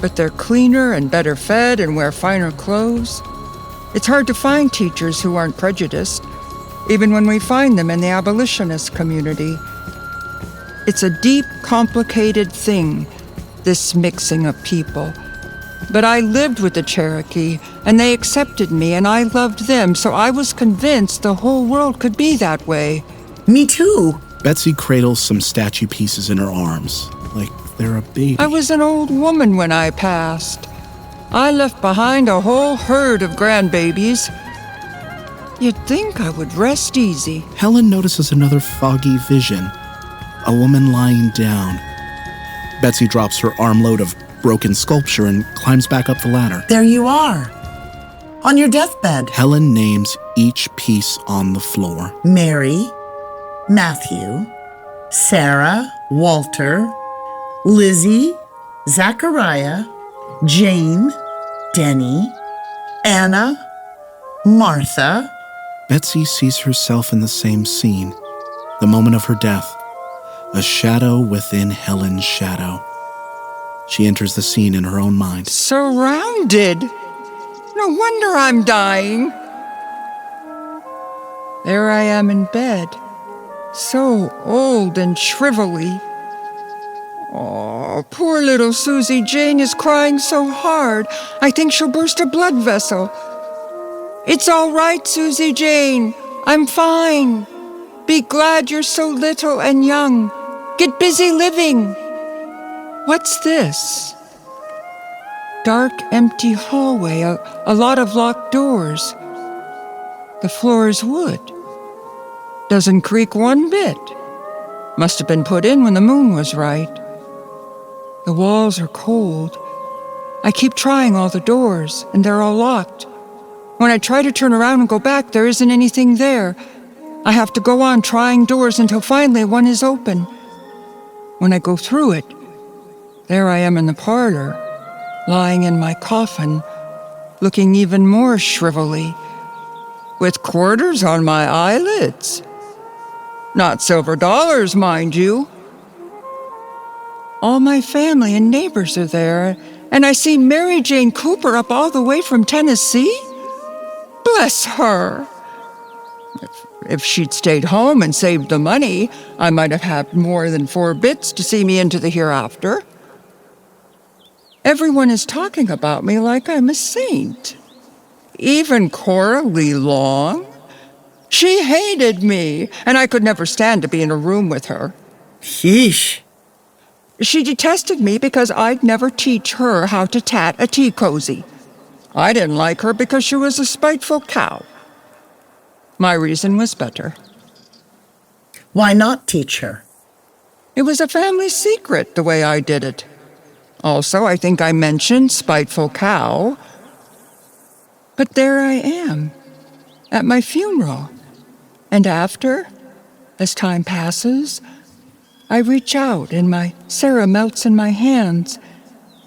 but they're cleaner and better fed and wear finer clothes. It's hard to find teachers who aren't prejudiced, even when we find them in the abolitionist community. It's a deep, complicated thing, this mixing of people. But I lived with the Cherokee, and they accepted me, and I loved them, so I was convinced the whole world could be that way.
Me too.
Betsy cradles some statue pieces in her arms, like they're a baby.
I was an old woman when I passed. I left behind a whole herd of grandbabies. You'd think I would rest easy.
Helen notices another foggy vision. A woman lying down. Betsy drops her armload of broken sculpture and climbs back up the ladder.
There you are, on your deathbed.
Helen names each piece on the floor.
Mary, Matthew, Sarah, Walter, Lizzie, Zachariah, Jane, Denny, Anna, Martha.
Betsy sees herself in the same scene, the moment of her death, a shadow within Helen's shadow. She enters the scene in her own mind.
Surrounded? No wonder I'm dying. There I am in bed, so old and shrivelly. Oh, poor little Susie Jane is crying so hard, I think she'll burst a blood vessel. It's all right, Susie Jane. I'm fine. Be glad you're so little and young. Get busy living. What's this? Dark, empty hallway, a lot of locked doors. The floor is wood. Doesn't creak one bit. Must have been put in when the moon was right. The walls are cold. I keep trying all the doors, and they're all locked. When I try to turn around and go back, there isn't anything there. I have to go on trying doors until finally one is open. When I go through it, there I am in the parlor, lying in my coffin, looking even more shrivelly, with quarters on my eyelids. Not silver dollars, mind you. All my family and neighbors are there, and I see Mary Jane Cooper up all the way from Tennessee. Bless her. If she'd stayed home and saved the money, I might have had more than 4 bits to see me into the hereafter. Everyone is talking about me like I'm a saint. Even Coralie Long. She hated me, and I could never stand to be in a room with her.
Sheesh.
She detested me because I'd never teach her how to tat a tea cozy. I didn't like her because she was a spiteful cow. My reason was better.
Why not teach her?
It was a family secret, the way I did it. Also, I think I mentioned Spiteful Cow. But there I am, at my funeral. And after, as time passes, I reach out and my Sarah melts in my hands,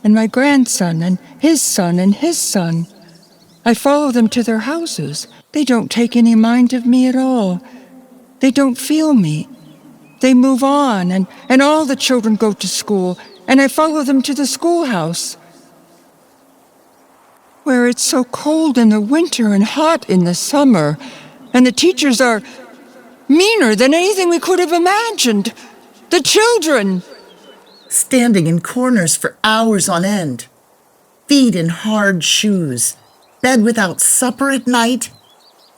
and my grandson and his son and his son. I follow them to their houses. They don't take any mind of me at all. They don't feel me. They move on, and all the children go to school, and I follow them to the schoolhouse, where it's so cold in the winter and hot in the summer, and the teachers are meaner than anything we could have imagined. The children!
Standing in corners for hours on end, feet in hard shoes, bed without supper at night,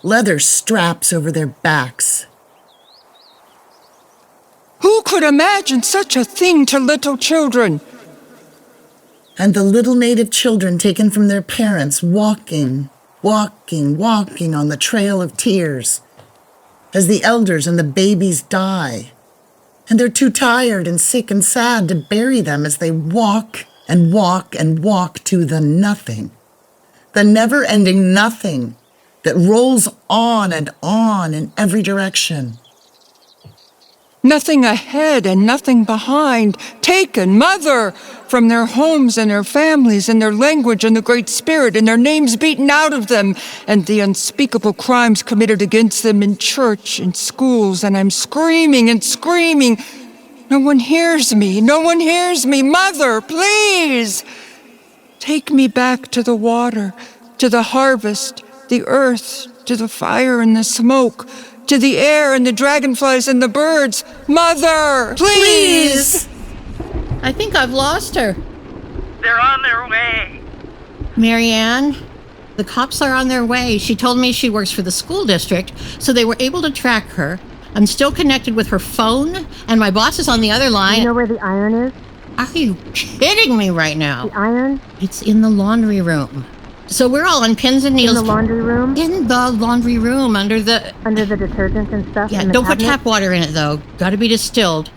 leather straps over their backs.
Who could imagine such a thing to little children?
And the little native children taken from their parents walking on the trail of tears as the elders and the babies die. And they're too tired and sick and sad to bury them as they walk and walk and walk to the nothing, the never-ending nothing that rolls on and on in every direction.
Nothing ahead and nothing behind, taken, mother, from their homes and their families and their language and the Great Spirit and their names beaten out of them and the unspeakable crimes committed against them in church and schools, and I'm screaming and screaming. No one hears me, no one hears me. Mother, please! Take me back to the water, to the harvest, the earth, to the fire and the smoke, to the air and the dragonflies and the birds. Mother, please!
I think I've lost her.
They're on their way.
Marianne, the cops are on their way. She told me she works for the school district, so they were able to track her. I'm still connected with her phone, and my boss is on the other line.
You know where the iron is?
Are you kidding me right now?
The iron?
It's in the laundry room. So we're all on pins and needles.
In the laundry room?
In the laundry room, under the
detergent and stuff?
Yeah,
in the
don't put
cabinet?
tap water in it, though. Gotta be distilled.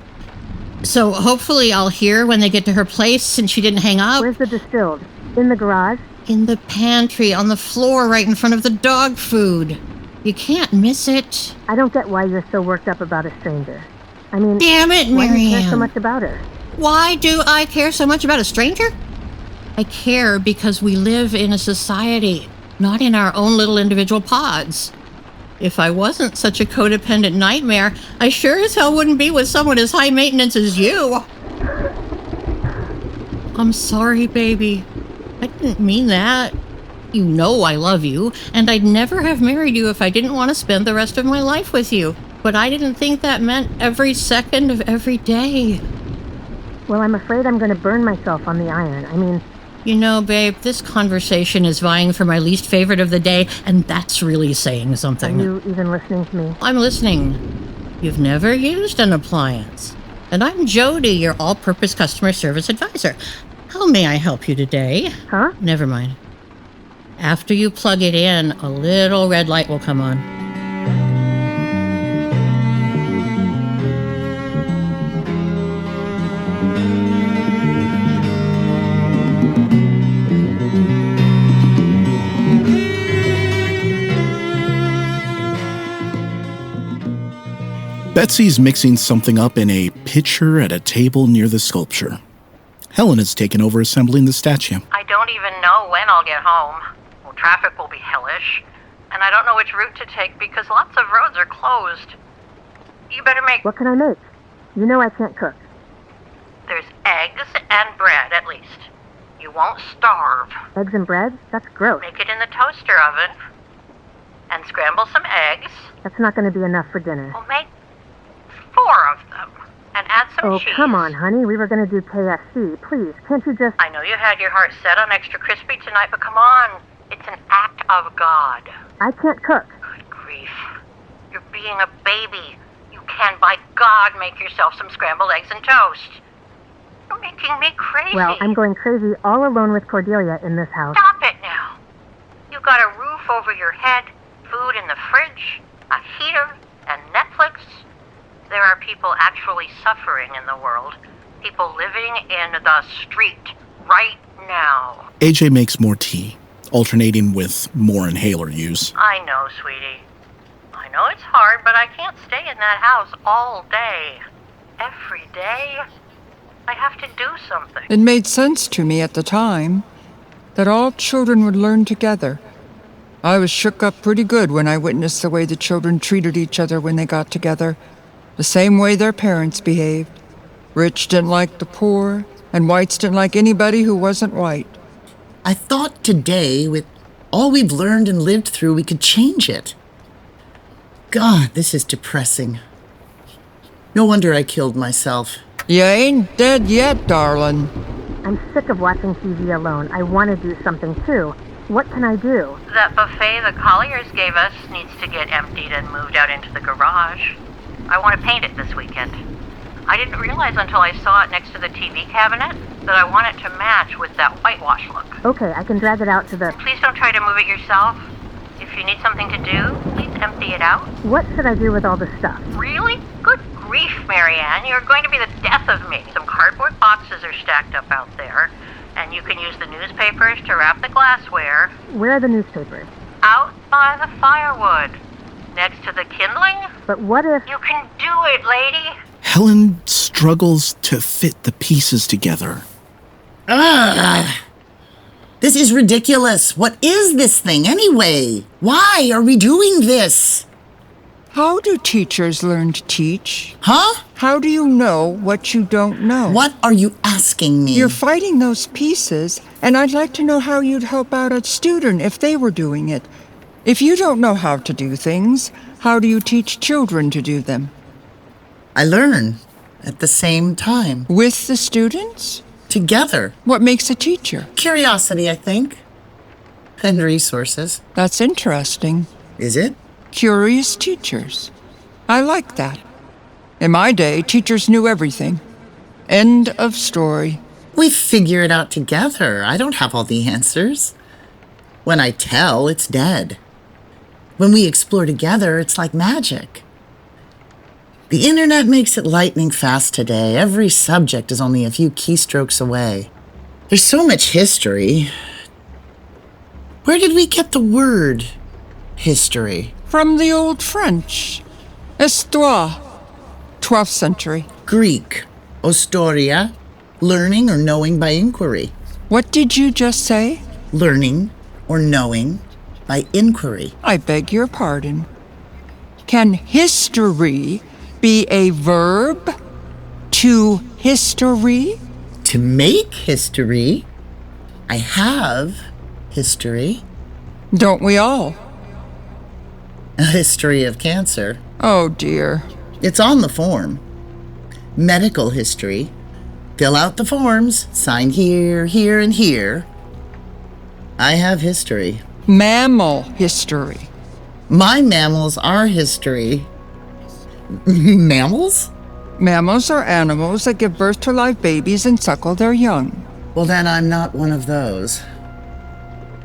So hopefully I'll hear when they get to her place, since she didn't hang up.
Where's the distilled? In the garage?
In the pantry, on the floor, right in front of the dog food. You can't miss it.
I don't get why you're so worked up about a stranger. I mean,
Damn it,
why do you care so
Marianne.
much about her?
Why do I care so much about a stranger? I care because we live in a society, not in our own little individual pods. If I wasn't such a codependent nightmare, I sure as hell wouldn't be with someone as high maintenance as you. I'm sorry, baby. I didn't mean that. You know I love you, and I'd never have married you if I didn't want to spend the rest of my life with you. But I didn't think that meant every second of every day.
Well, I'm afraid I'm going to burn myself on the iron. I mean...
You know, babe, this conversation is vying for my least favorite of the day, and that's really saying something.
Are you even listening to me?
I'm listening. You've never used an appliance. And I'm Jody, your all-purpose customer service advisor. How may I help you today?
Huh?
Never mind. After you plug it in, a little red light will come on.
Betsy's mixing something up in a pitcher at a table near the sculpture. Helen has taken over assembling the statue.
I don't even know when I'll get home. Well, traffic will be hellish. And I don't know which route to take because lots of roads are closed. You better make...
What can I make? You know I can't cook.
There's eggs and bread, at least. You won't starve.
Eggs and bread? That's gross.
Make it in the toaster oven. And scramble some eggs.
That's not going to be enough for dinner.
Well, make 4 of them. And add some cheese.
Oh, come on, honey. We were going to do KFC. Please, can't you just...
I know you had your heart set on extra crispy tonight, but come on. It's an act of God.
I can't cook.
Good grief. You're being a baby. You can, by God, make yourself some scrambled eggs and toast. You're making me crazy.
Well, I'm going crazy all alone with Cordelia in this house.
Stop it now. You got a roof over your head, food in the fridge, a heater, and Netflix. There are people actually suffering in the world. People living in the street right now.
AJ makes more tea, alternating with more inhaler use.
I know, sweetie. I know it's hard, but I can't stay in that house all day. Every day. I have to do something.
It made sense to me at the time that all children would learn together. I was shook up pretty good when I witnessed the way the children treated each other when they got together, the same way their parents behaved. Rich didn't like the poor, and whites didn't like anybody who wasn't white.
I thought today, with all we've learned and lived through, we could change it. God, this is depressing. No wonder I killed myself.
You ain't dead yet, darling.
I'm sick of watching TV alone. I want to do something too. What can I do?
That buffet the Colliers gave us needs to get emptied and moved out into the garage. I want to paint it this weekend. I didn't realize until I saw it next to the TV cabinet that I want it to match with that whitewash look.
Okay, I can drag it out to the...
Please don't try to move it yourself. If you need something to do, please empty it out.
What should I do with all this stuff?
Really? Good grief, Marianne. You're going to be the death of me. Some cardboard boxes are stacked up out there, and you can use the newspapers to wrap the glassware.
Where are the newspapers?
Out by the firewood, next to the kindling.
But what if...
You can do it, lady.
Helen struggles to fit the pieces together.
This is ridiculous. What is this thing anyway? Why are we doing this?
How do teachers learn to teach?
Huh?
How do you know what you don't know?
What are you asking me?
You're fighting those pieces, and I'd like to know how you'd help out a student if they were doing it. If you don't know how to do things, how do you teach children to do them?
I learn at the same time.
With the students?
Together.
What makes a teacher?
Curiosity, I think. And resources.
That's interesting.
Is it?
Curious teachers. I like that. In my day, teachers knew everything. End of story.
We figure it out together. I don't have all the answers. When I tell, it's dead. When we explore together, it's like magic. The internet makes it lightning fast today. Every subject is only a few keystrokes away. There's so much history. Where did we get the word history?
From the old French. Histoire. 12th century.
Greek. Ostoria. Learning or knowing by inquiry.
What did you just say?
Learning or knowing by inquiry.
I beg your pardon. Can history be a verb? To history?
To make history. I have history.
Don't we all?
A history of cancer.
Oh dear.
It's on the form. Medical history. Fill out the forms. Sign here, here, and here. I have history.
Mammal history.
My mammals are history. Mammals?
Mammals are animals that give birth to live babies and suckle their young.
Well, then I'm not one of those.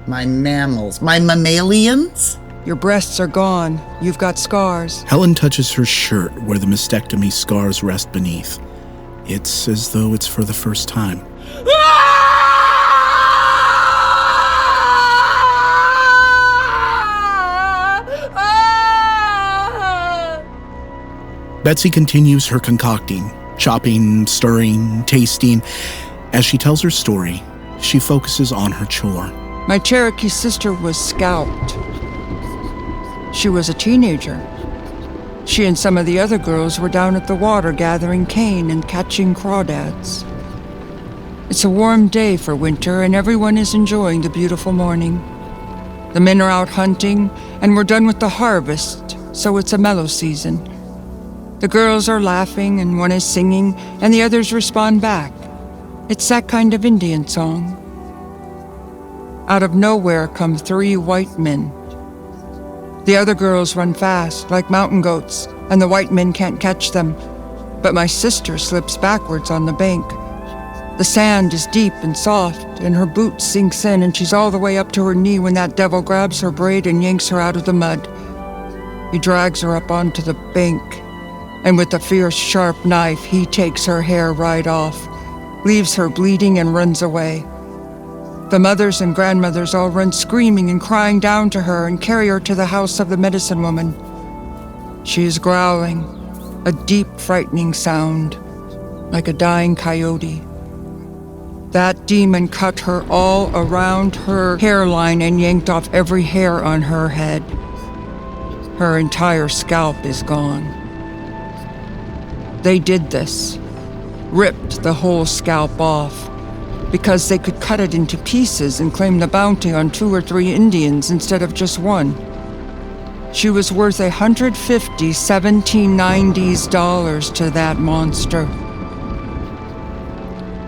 My mammals. My mammalians?
Your breasts are gone. You've got scars.
Helen touches her shirt where the mastectomy scars rest beneath. It's as though it's for the first time. Betsy continues her concocting, chopping, stirring, tasting. As she tells her story, she focuses on her chore.
My Cherokee sister was scalped. She was a teenager. She and some of the other girls were down at the water gathering cane and catching crawdads. It's a warm day for winter, and everyone is enjoying the beautiful morning. The men are out hunting, and we're done with the harvest, so it's a mellow season. The girls are laughing, and one is singing, and the others respond back. It's that kind of Indian song. Out of nowhere come 3 white men. The other girls run fast, like mountain goats, and the white men can't catch them. But my sister slips backwards on the bank. The sand is deep and soft, and her boot sinks in, and she's all the way up to her knee when that devil grabs her braid and yanks her out of the mud. He drags her up onto the bank, and with a fierce, sharp knife, he takes her hair right off, leaves her bleeding and runs away. The mothers and grandmothers all run screaming and crying down to her and carry her to the house of the medicine woman. She is growling, a deep, frightening sound, like a dying coyote. That demon cut her all around her hairline and yanked off every hair on her head. Her entire scalp is gone. They did this, ripped the whole scalp off, because they could cut it into pieces and claim the bounty on 2 or 3 Indians instead of just one. She was worth $150 1790s to that monster.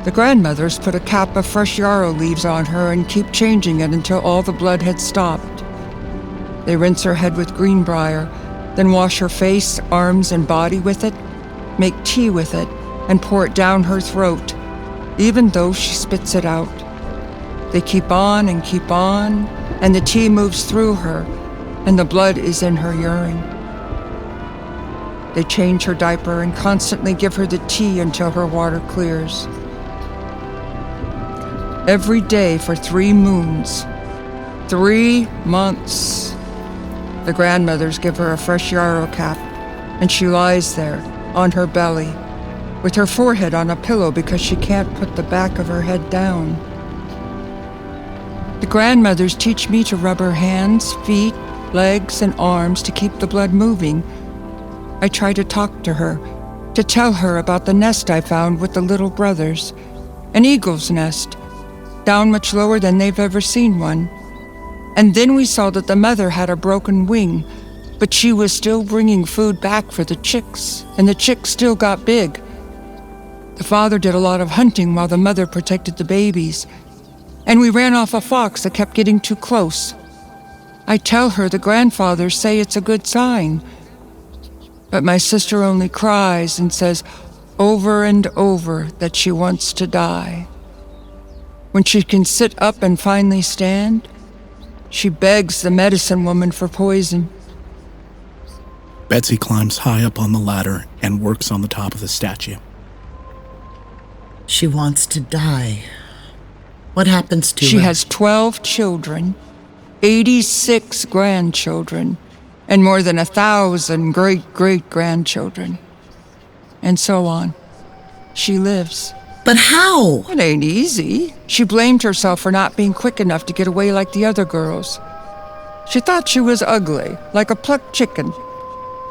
The grandmothers put a cap of fresh yarrow leaves on her and keep changing it until all the blood had stopped. They rinse her head with greenbrier, then wash her face, arms, and body with it, make tea with it, and pour it down her throat, even though she spits it out. They keep on, and the tea moves through her, and the blood is in her urine. They change her diaper and constantly give her the tea until her water clears. Every day for 3 moons. 3 months. The grandmothers give her a fresh yarrow cap, and she lies there, on her belly, with her forehead on a pillow because she can't put the back of her head down. The grandmothers teach me to rub her hands, feet, legs, and arms to keep the blood moving. I try to talk to her, to tell her about the nest I found with the little brothers, an eagle's nest, down much lower than they've ever seen one. And then we saw that the mother had a broken wing, but she was still bringing food back for the chicks, and the chicks still got big. The father did a lot of hunting while the mother protected the babies, and we ran off a fox that kept getting too close. I tell her the grandfathers say it's a good sign, but my sister only cries and says over and over that she wants to die. When she can sit up and finally stand, she begs the medicine woman for poison.
Betsy climbs high up on the ladder and works on the top of the statue.
She wants to die. What happens to her?
She has 12 children, 86 grandchildren, and more than 1,000 great-great-grandchildren. And so on. She lives.
But how?
It ain't easy. She blamed herself for not being quick enough to get away like the other girls. She thought she was ugly, like a plucked chicken.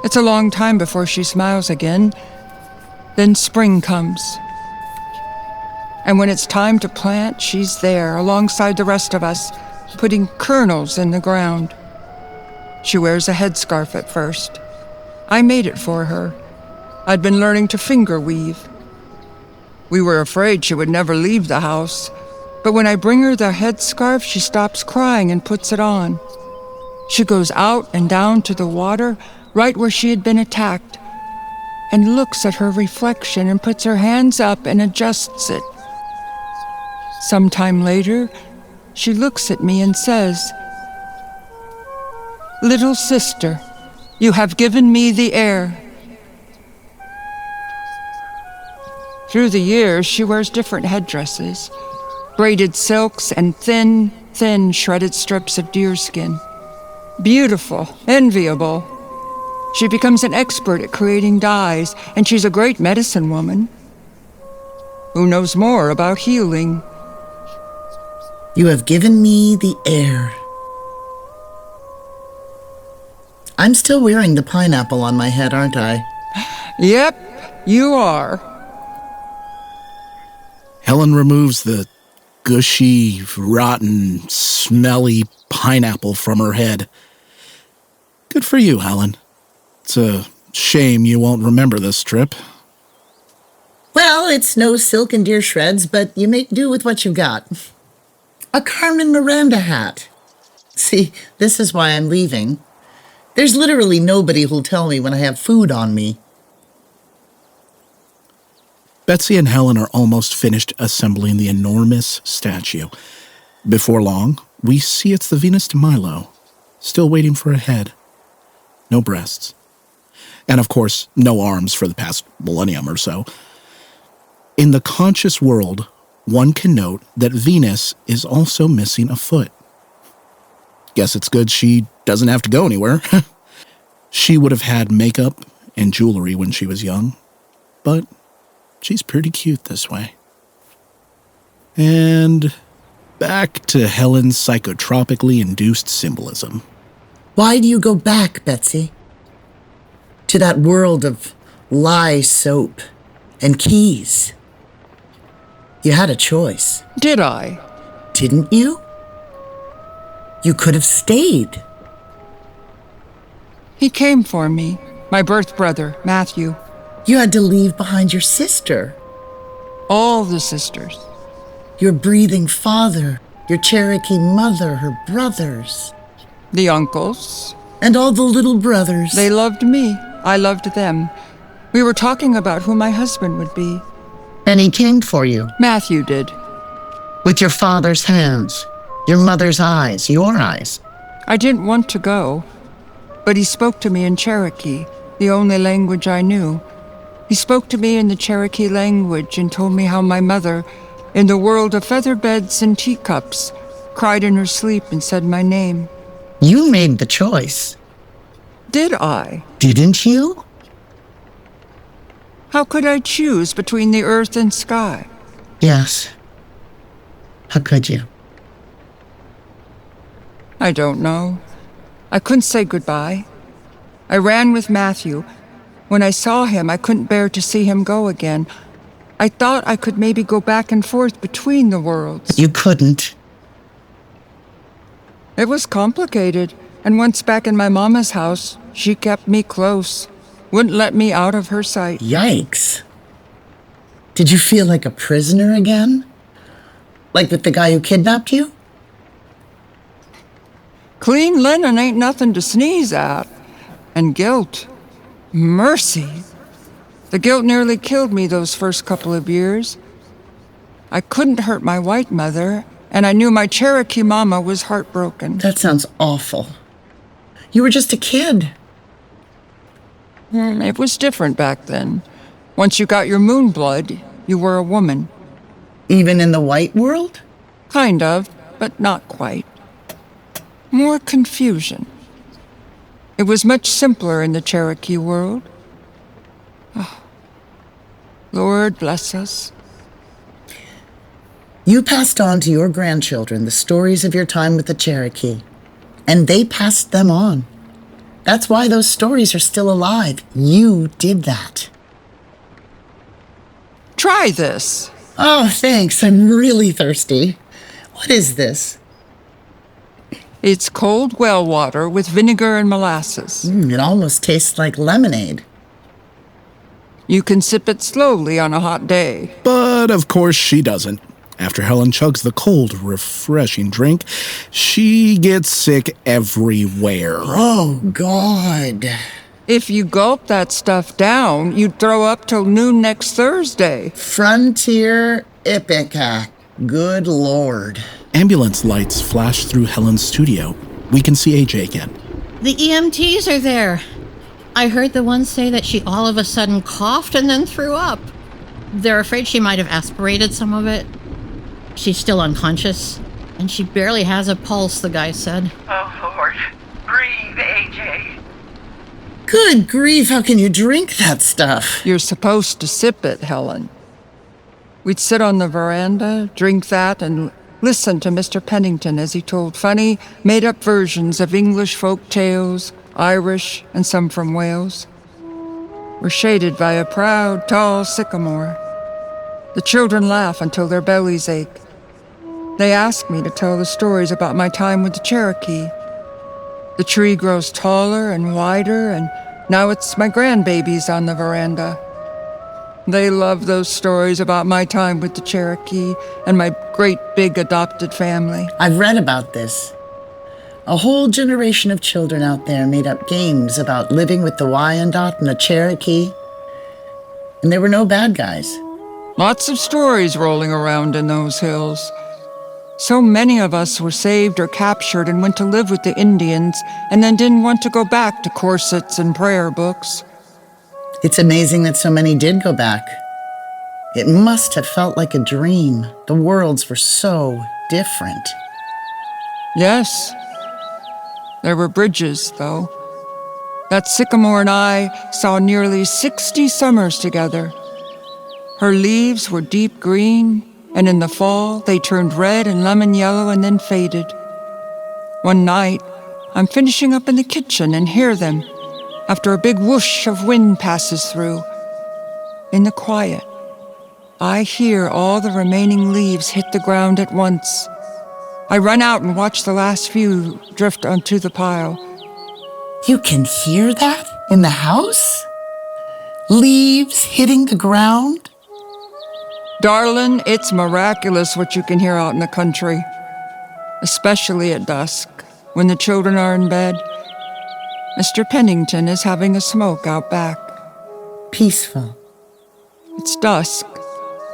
It's a long time before she smiles again. Then spring comes. And when it's time to plant, she's there, alongside the rest of us, putting kernels in the ground. She wears a headscarf at first. I made it for her. I'd been learning to finger weave. We were afraid she would never leave the house, but when I bring her the headscarf, she stops crying and puts it on. She goes out and down to the water, right where she had been attacked, and looks at her reflection and puts her hands up and adjusts it. Sometime later, she looks at me and says, "Little sister, you have given me the air." Through the years, she wears different headdresses, braided silks and thin shredded strips of deerskin. Beautiful, enviable. She becomes an expert at creating dyes, and she's a great medicine woman who knows more about healing.
You have given me the air. I'm still wearing the pineapple on my head, aren't I?
Yep, you are.
Helen removes the gushy, rotten, smelly pineapple from her head. Good for you, Helen. It's a shame you won't remember this trip.
Well, it's no silk and deer shreds, but you make do with what you've got. A Carmen Miranda hat. See, this is why I'm leaving. There's literally nobody who'll tell me when I have food on me.
Betsy and Helen are almost finished assembling the enormous statue. Before long, we see it's the Venus de Milo, still waiting for a head. No breasts. And of course, no arms for the past millennium or so. In the conscious world, one can note that Venus is also missing a foot. Guess it's good she doesn't have to go anywhere. She would have had makeup and jewelry when she was young, but she's pretty cute this way. And back to Helen's psychotropically induced symbolism.
Why do you go back, Betsy? To that world of lye soap and keys. You had a choice.
Did I?
Didn't you? You could have stayed.
He came for me, my birth brother, Matthew.
You had to leave behind your sister,
All the sisters.
your breathing father, your Cherokee mother, her brothers,
The uncles.
and all the little brothers.
They loved me. I loved them. We were talking about who my husband would be.
And he came for you,
Matthew did.
with your father's hands, your mother's eyes, your eyes.
I didn't want to go, but he spoke to me in Cherokee, the only language I knew. He spoke to me in the Cherokee language and told me how my mother, in the world of feather beds and teacups, cried in her sleep and said my name.
You made the choice,
Did I?
didn't you?
How could I choose between the earth and sky?
Yes. How could you?
I don't know. I couldn't say goodbye. I ran with Matthew. When I saw him, I couldn't bear to see him go again. I thought I could maybe go back and forth between the worlds.
You couldn't.
It was complicated, and once back in my mama's house, she kept me close, wouldn't let me out of her sight.
Yikes. Did you feel like a prisoner again? Like with the guy who kidnapped you?
Clean linen ain't nothing to sneeze at. And guilt. Mercy. The guilt nearly killed me those first couple of years. I couldn't hurt my white mother, and I knew my Cherokee mama was heartbroken.
That sounds awful. You were just a kid.
It was different back then. Once you got your moon blood, you were a woman.
Even in the white world?
Kind of, but not quite. More confusion. It was much simpler in the Cherokee world. Oh, Lord bless us.
You passed on to your grandchildren the stories of your time with the Cherokee, and they passed them on. That's why those stories are still alive. You did that.
Try this.
Oh, thanks. I'm really thirsty. What is this?
It's cold well water with vinegar and molasses.
It almost tastes like lemonade.
You can sip it slowly on a hot day.
But of course she doesn't. After Helen chugs the cold, refreshing drink, she gets sick everywhere.
Oh, God.
If you gulp that stuff down, you'd throw up till noon next Thursday.
Frontier Ipecac. Good Lord.
Ambulance lights flash through Helen's studio. We can see AJ again.
The EMTs are there. I heard the one say that she all of a sudden coughed and then threw up. They're afraid she might have aspirated some of it. She's still unconscious, and she barely has a pulse, the guy said.
Oh, Lord. Breathe, AJ.
Good grief, how can you drink that stuff?
You're supposed to sip it, Helen. We'd sit on the veranda, drink that, and listen to Mr. Pennington as he told funny, made-up versions of English folk tales, Irish, and some from Wales. We're shaded by a proud, tall sycamore. The children laugh until their bellies ache. They ask me to tell the stories about my time with the Cherokee. The tree grows taller and wider, and now it's my grandbabies on the veranda. They love those stories about my time with the Cherokee and my great big adopted family.
I've read about this. A whole generation of children out there made up games about living with the Wyandot and the Cherokee. And there were no bad guys.
Lots of stories rolling around in those hills. So many of us were saved or captured and went to live with the Indians and then didn't want to go back to corsets and prayer books.
It's amazing that so many did go back. It must have felt like a dream. The worlds were so different.
Yes. There were bridges, though. That sycamore and I saw nearly 60 summers together. Her leaves were deep green, and in the fall they turned red and lemon yellow and then faded. One night, I'm finishing up in the kitchen and hear them after a big whoosh of wind passes through. In the quiet, I hear all the remaining leaves hit the ground at once. I run out and watch the last few drift onto the pile.
You can hear that in the house? Leaves hitting the ground?
Darlin', it's miraculous what you can hear out in the country, especially at dusk, when the children are in bed. Mr. Pennington is having a smoke out back.
Peaceful.
It's dusk,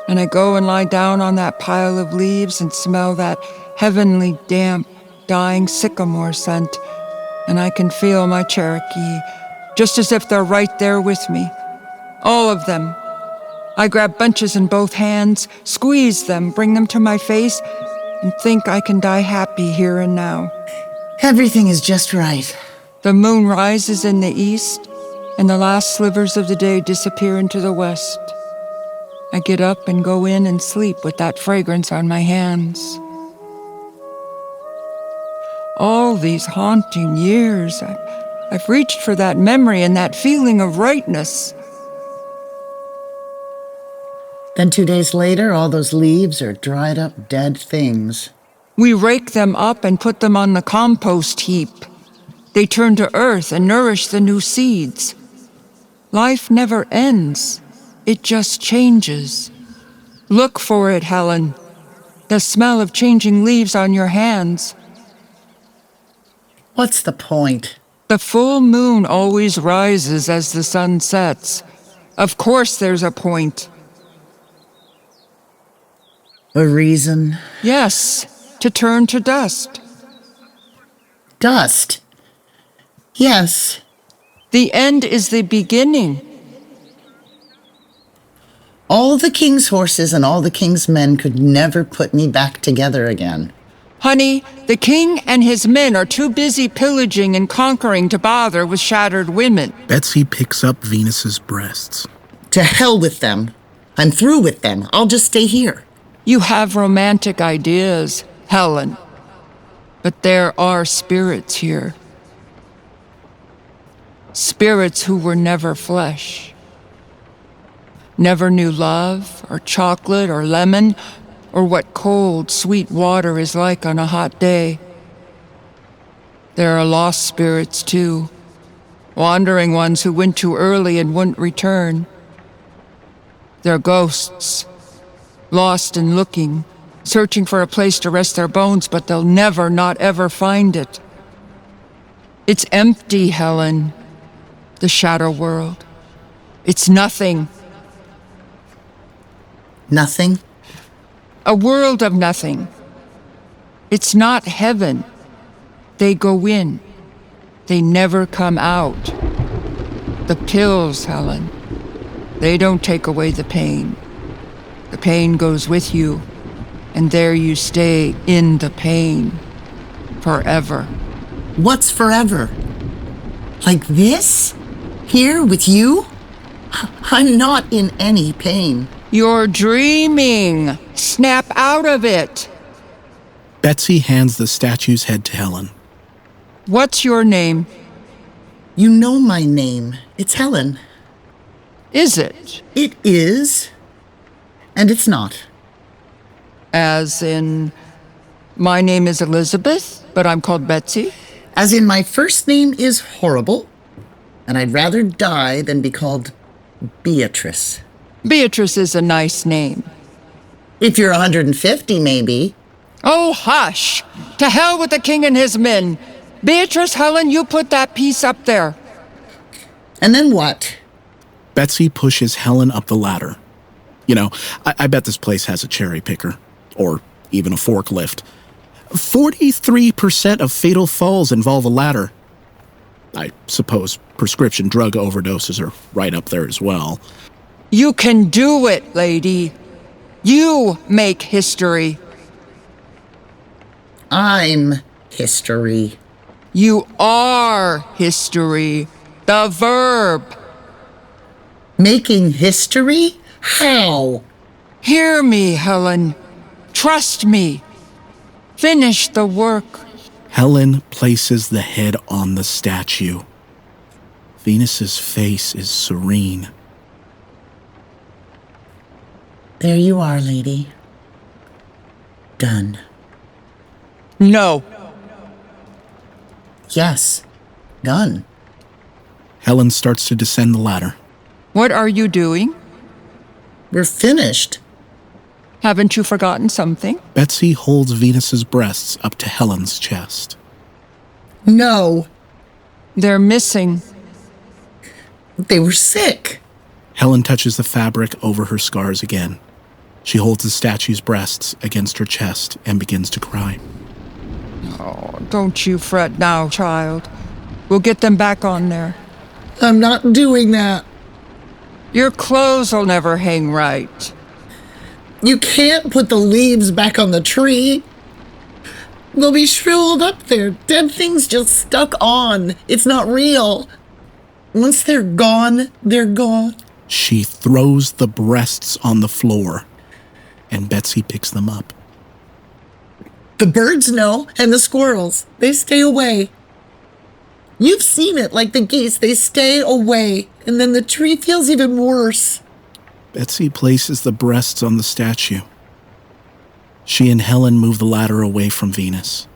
and I go and lie down on that pile of leaves and smell that heavenly, damp, dying sycamore scent, and I can feel my Cherokee, just as if they're right there with me. All of them. I grab bunches in both hands, squeeze them, bring them to my face, and think I can die happy here and now.
Everything is just right.
The moon rises in the east, and the last slivers of the day disappear into the west. I get up and go in and sleep with that fragrance on my hands. All these haunting years, I've reached for that memory and that feeling of rightness.
Then 2 days later, all those leaves are dried up dead things.
We rake them up and put them on the compost heap. They turn to earth and nourish the new seeds. Life never ends. It just changes. Look for it, Helen. The smell of changing leaves on your hands.
What's the point?
The full moon always rises as the sun sets. Of course there's a point.
A reason?
Yes, to turn to dust.
Dust? Yes.
The end is the beginning.
All the king's horses and all the king's men could never put me back together again.
Honey, the king and his men are too busy pillaging and conquering to bother with shattered women.
Betsy picks up Venus's breasts.
To hell with them. I'm through with them. I'll just stay here.
You have romantic ideas, Helen. But there are spirits here. Spirits who were never flesh. Never knew love, or chocolate, or lemon, or what cold, sweet water is like on a hot day. There are lost spirits, too. Wandering ones who went too early and wouldn't return. They're ghosts. Lost and looking, searching for a place to rest their bones, but they'll never, not ever find it. It's empty, Helen. The shadow world. It's nothing.
Nothing?
A world of nothing. It's not heaven. They go in. They never come out. The pills, Helen. They don't take away the pain. The pain goes with you, and there you stay in the pain. Forever.
What's forever? Like this? Here with you? I'm not in any pain.
You're dreaming. Snap out of it.
Betsy hands the statue's head to Helen.
What's your name?
You know my name. It's Helen.
Is it?
It is. And it's not.
As in, my name is Elizabeth, but I'm called Betsy?
As in, my first name is horrible, and I'd rather die than be called Beatrice.
Beatrice is a nice name.
If you're 150, maybe.
Oh, hush! To hell with the king and his men! Beatrice, Helen, you put that piece up there.
And then what?
Betsy pushes Helen up the ladder. You know, I bet this place has a cherry picker, or even a forklift. 43% of fatal falls involve a ladder. I suppose prescription drug overdoses are right up there as well.
You can do it, lady. You make history.
I'm history.
You are history. The verb.
Making history? How?
Hear me, Helen. Trust me. Finish the work.
Helen places the head on the statue. Venus's face is serene.
There you are, lady. Done.
No.
Yes. Done.
Helen starts to descend the ladder.
What are you doing?
We're finished.
Haven't you forgotten something?
Betsy holds Venus's breasts up to Helen's chest.
No.
They're missing.
They were sick.
Helen touches the fabric over her scars again. She holds the statue's breasts against her chest and begins to cry.
Oh, don't you fret now, child. We'll get them back on there.
I'm not doing that.
Your clothes will never hang right.
You can't put the leaves back on the tree. They'll be shriveled up there. Dead things just stuck on. It's not real. Once they're gone, they're gone.
She throws the breasts on the floor, and Betsy picks them up.
The birds know, and the squirrels. They stay away. You've seen it, like the geese. They stay away, and then the tree feels even worse.
Betsy places the breasts on the statue. She and Helen move the ladder away from Venus.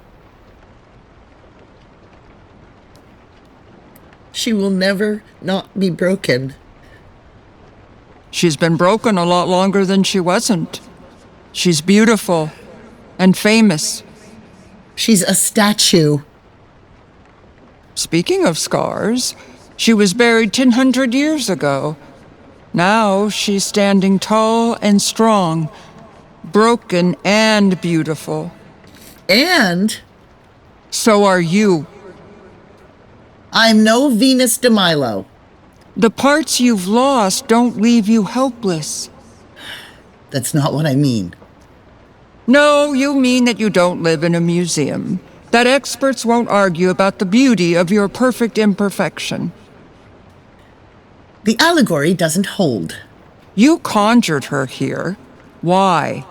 She will never not be broken.
She's been broken a lot longer than she wasn't. She's beautiful and famous.
She's a statue.
Speaking of scars, she was buried 1,000 years ago. Now she's standing tall and strong, broken and beautiful.
And
So are you.
I'm no Venus de Milo.
The parts you've lost don't leave you helpless.
That's not what I mean.
No, you mean that you don't live in a museum, that experts won't argue about the beauty of your perfect imperfection.
The allegory doesn't hold.
You conjured her here. Why?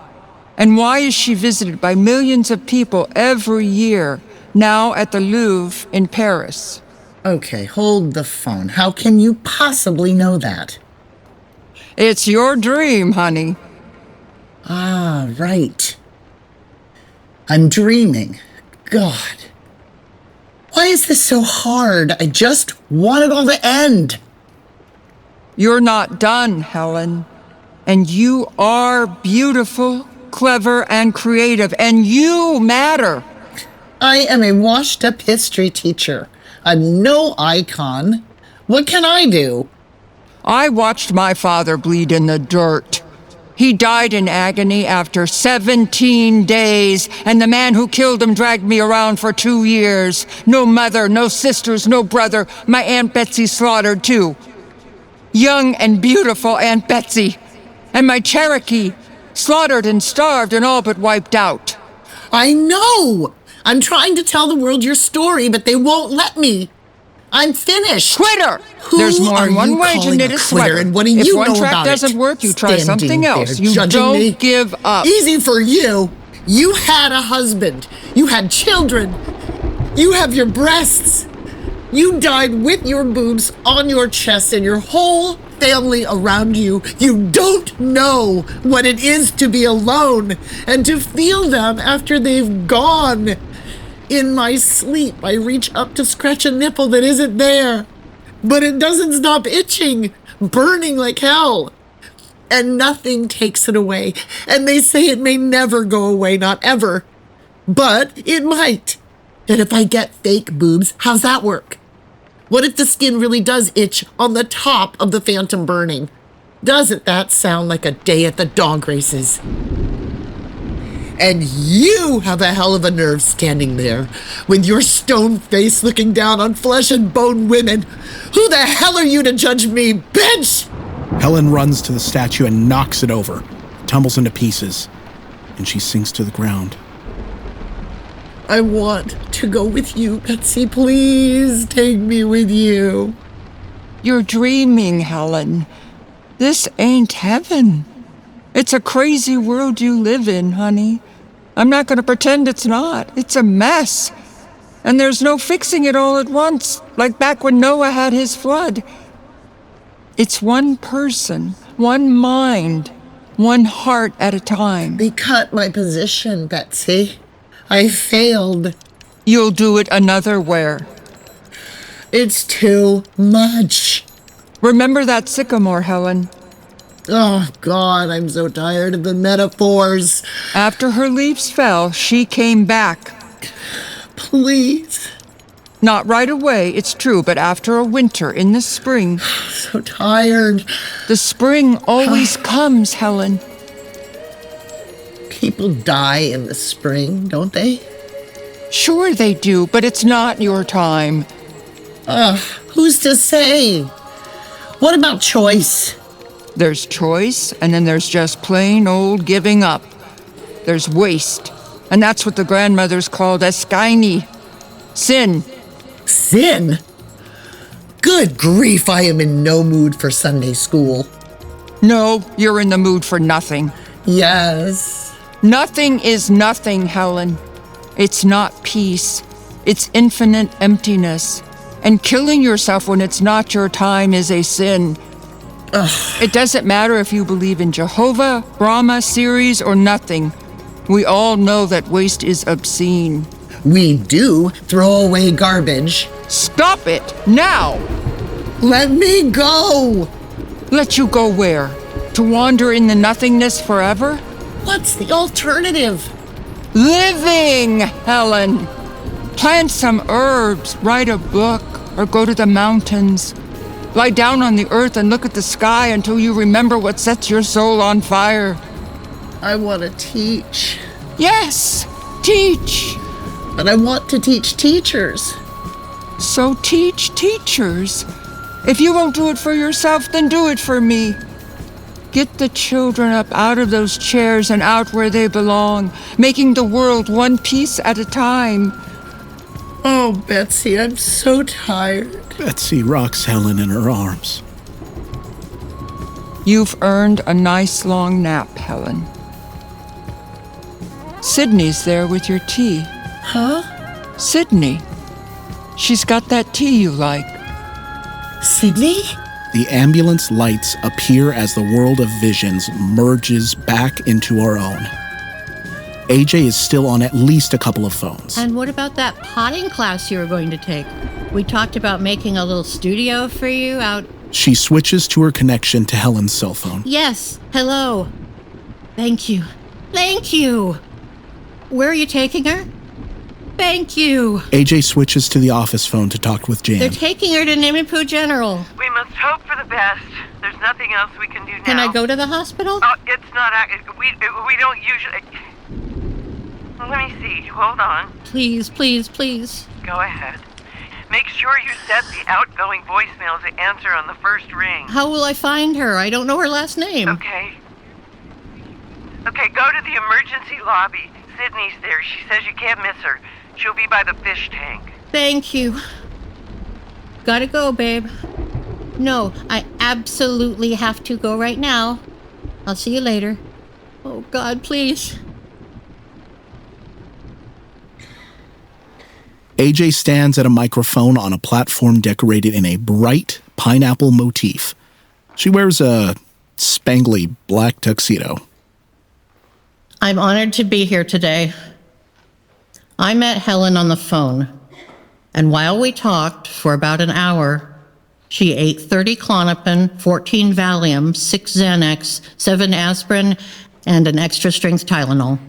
And why is she visited by millions of people every year, now at the Louvre in Paris?
Okay, hold the phone. How can you possibly know that?
It's your dream, honey.
Ah, right. I'm dreaming. God. Why is this so hard? I just want it all to end.
You're not done, Helen. And you are beautiful, clever, and creative, and you matter.
I am a washed-up history teacher. I'm no icon. What can I do?
I watched my father bleed in the dirt. He died in agony after 17 days, and the man who killed him dragged me around for 2 years. No mother, no sisters, no brother. My Aunt Betsy slaughtered too. Young and beautiful Aunt Betsy. And my Cherokee, slaughtered and starved and all but wiped out.
I know! I'm trying to tell the world your story, but they won't let me. I'm finished.
Quitter!
Who
There's more
are
than one
you
way to
calling
knit
a
a
quitter,
sweater.
and what do
If
you
one
know
track
about
doesn't
it?
work, you try
Standing
something else.
there
You
judging
don't
me.
give up.
Easy for you. You had a husband. You had children. You have your breasts. You died with your boobs on your chest and your whole family around you. You don't know what it is to be alone and to feel them after they've gone. In my sleep, I reach up to scratch a nipple that isn't there, but it doesn't stop itching, burning like hell. And nothing takes it away. And they say it may never go away, not ever. But it might. And if I get fake boobs, how's that work? What if the skin really does itch on the top of the phantom burning? Doesn't that sound like a day at the dog races? And you have a hell of a nerve standing there with your stone face looking down on flesh and bone women. Who the hell are you to judge me, bitch?
Helen runs to the statue and knocks it over, tumbles into pieces, and she sinks to the ground.
I want to go with you, Betsy. Please take me with you.
You're dreaming, Helen. This ain't heaven. It's a crazy world you live in, honey. I'm not going to pretend it's not. It's a mess. And there's no fixing it all at once, like back when Noah had his flood. It's one person, one mind, one heart at a time.
They cut my position, Betsy. I failed.
You'll do it another where.
It's too much.
Remember that sycamore, Helen.
Oh, God, I'm so tired of the metaphors.
After her leaves fell, she came back.
Please.
Not right away, it's true, but after a winter in the spring.
So tired.
The spring always comes, Helen.
People die in the spring, don't they?
Sure they do, but it's not your time.
Who's to say? What about choice?
There's choice, and then there's just plain old giving up. There's waste, and that's what the grandmothers called eskaini. Sin.
Sin? Good grief, I am in no mood for Sunday school.
No, you're in the mood for nothing.
Yes.
Nothing is nothing, Helen. It's not peace. It's infinite emptiness. And killing yourself when it's not your time is a sin. It doesn't matter if you believe in Jehovah, Brahma, Ceres, or nothing. We all know that waste is obscene.
We do throw away garbage.
Stop it, now!
Let me go!
Let you go where? To wander in the nothingness forever?
What's the alternative?
Living, Helen! Plant some herbs, write a book, or go to the mountains. Lie down on the earth and look at the sky until you remember what sets your soul on fire.
I want to teach.
Yes, teach.
But I want to teach teachers.
So teach teachers. If you won't do it for yourself, then do it for me. Get the children up out of those chairs and out where they belong, making the world one piece at a time.
Oh, Betsy, I'm so tired.
Betsy rocks Helen in her arms.
You've earned a nice long nap, Helen. Sydney's there with your tea.
Huh?
Sydney. She's got that tea you like.
Sydney?
The ambulance lights appear as the world of visions merges back into our own. AJ is still on at least a couple of phones.
And what about that potting class you were going to take? We talked about making a little studio for you out...
She switches to her connection to Helen's cell phone.
Yes, hello. Thank you. Thank you. Where are you taking her? Thank you.
AJ switches to the office phone to talk with Jan.
They're taking her to Nimipu General.
We must hope for the best. There's nothing else we can do now.
Can I go to the hospital?
Oh, it's not... We don't usually... Let me see. Hold on.
Please, please, please.
Go ahead. Make sure you set the outgoing voicemail to answer on the first ring.
How will I find her? I don't know her last name.
Okay. Okay, go to the emergency lobby. Sydney's there. She says you can't miss her. She'll be by the fish tank.
Thank you. Gotta go, babe. No, I absolutely have to go right now. I'll see you later. Oh, God, please.
AJ stands at a microphone on a platform decorated in a bright pineapple motif. She wears a spangly black tuxedo.
I'm honored to be here today. I met Helen on the phone, and while we talked for about an hour, she ate 30 Klonopin, 14 Valium, 6 Xanax, 7 aspirin, and an extra strength Tylenol.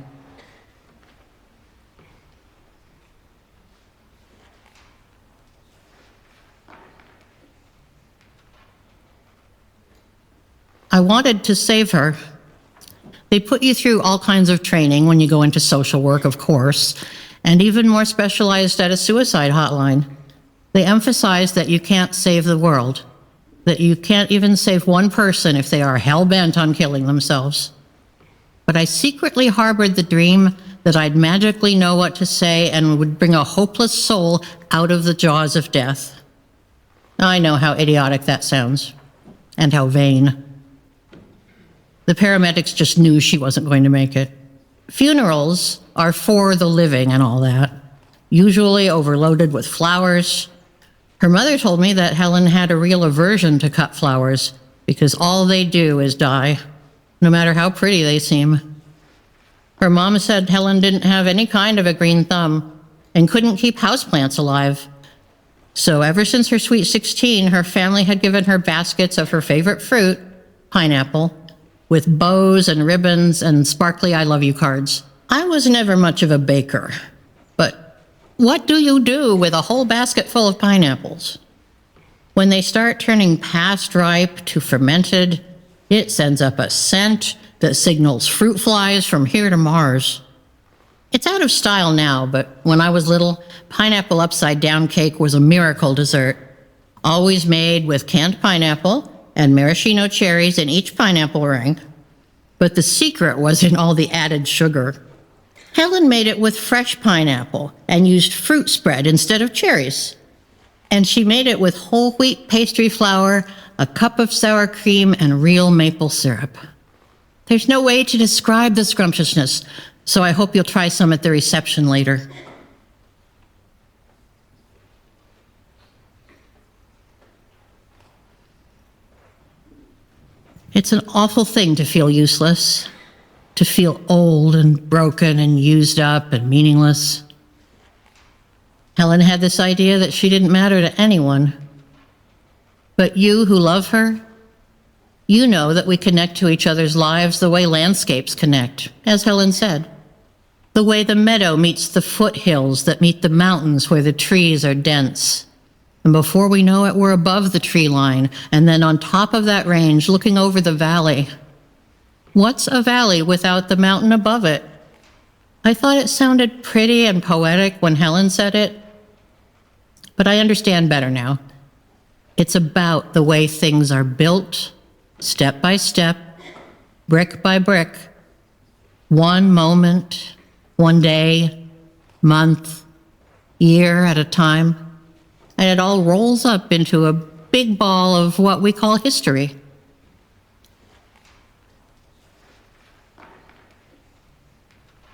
I wanted to save her. They put you through all kinds of training when you go into social work, of course, and even more specialized at a suicide hotline. They emphasize that you can't save the world, that you can't even save one person if they are hell-bent on killing themselves. But I secretly harbored the dream that I'd magically know what to say and would bring a hopeless soul out of the jaws of death. I know how idiotic that sounds, and how vain. The paramedics just knew she wasn't going to make it. Funerals are for the living and all that, usually overloaded with flowers. Her mother told me that Helen had a real aversion to cut flowers because all they do is die, no matter how pretty they seem. Her mom said Helen didn't have any kind of a green thumb and couldn't keep houseplants alive. So ever since her sweet 16, her family had given her baskets of her favorite fruit, pineapple, with bows and ribbons and sparkly I love you cards. I was never much of a baker, but what do you do with a whole basket full of pineapples? When they start turning past ripe to fermented, it sends up a scent that signals fruit flies from here to Mars. It's out of style now, but when I was little, pineapple upside down cake was a miracle dessert, always made with canned pineapple and maraschino cherries in each pineapple ring. But the secret was in all the added sugar. Helen made it with fresh pineapple and used fruit spread instead of cherries. And she made it with whole wheat pastry flour, a cup of sour cream, and real maple syrup. There's no way to describe the scrumptiousness, so I hope you'll try some at the reception later. It's an awful thing to feel useless, to feel old and broken and used up and meaningless. Helen had this idea that she didn't matter to anyone. But you who love her, you know that we connect to each other's lives the way landscapes connect, as Helen said. The way the meadow meets the foothills that meet the mountains where the trees are dense. And before we know it, we're above the tree line, and then on top of that range, looking over the valley. What's a valley without the mountain above it? I thought it sounded pretty and poetic when Helen said it, but I understand better now. It's about the way things are built, step by step, brick by brick, one moment, one day, month, year at a time, and it all rolls up into a big ball of what we call history.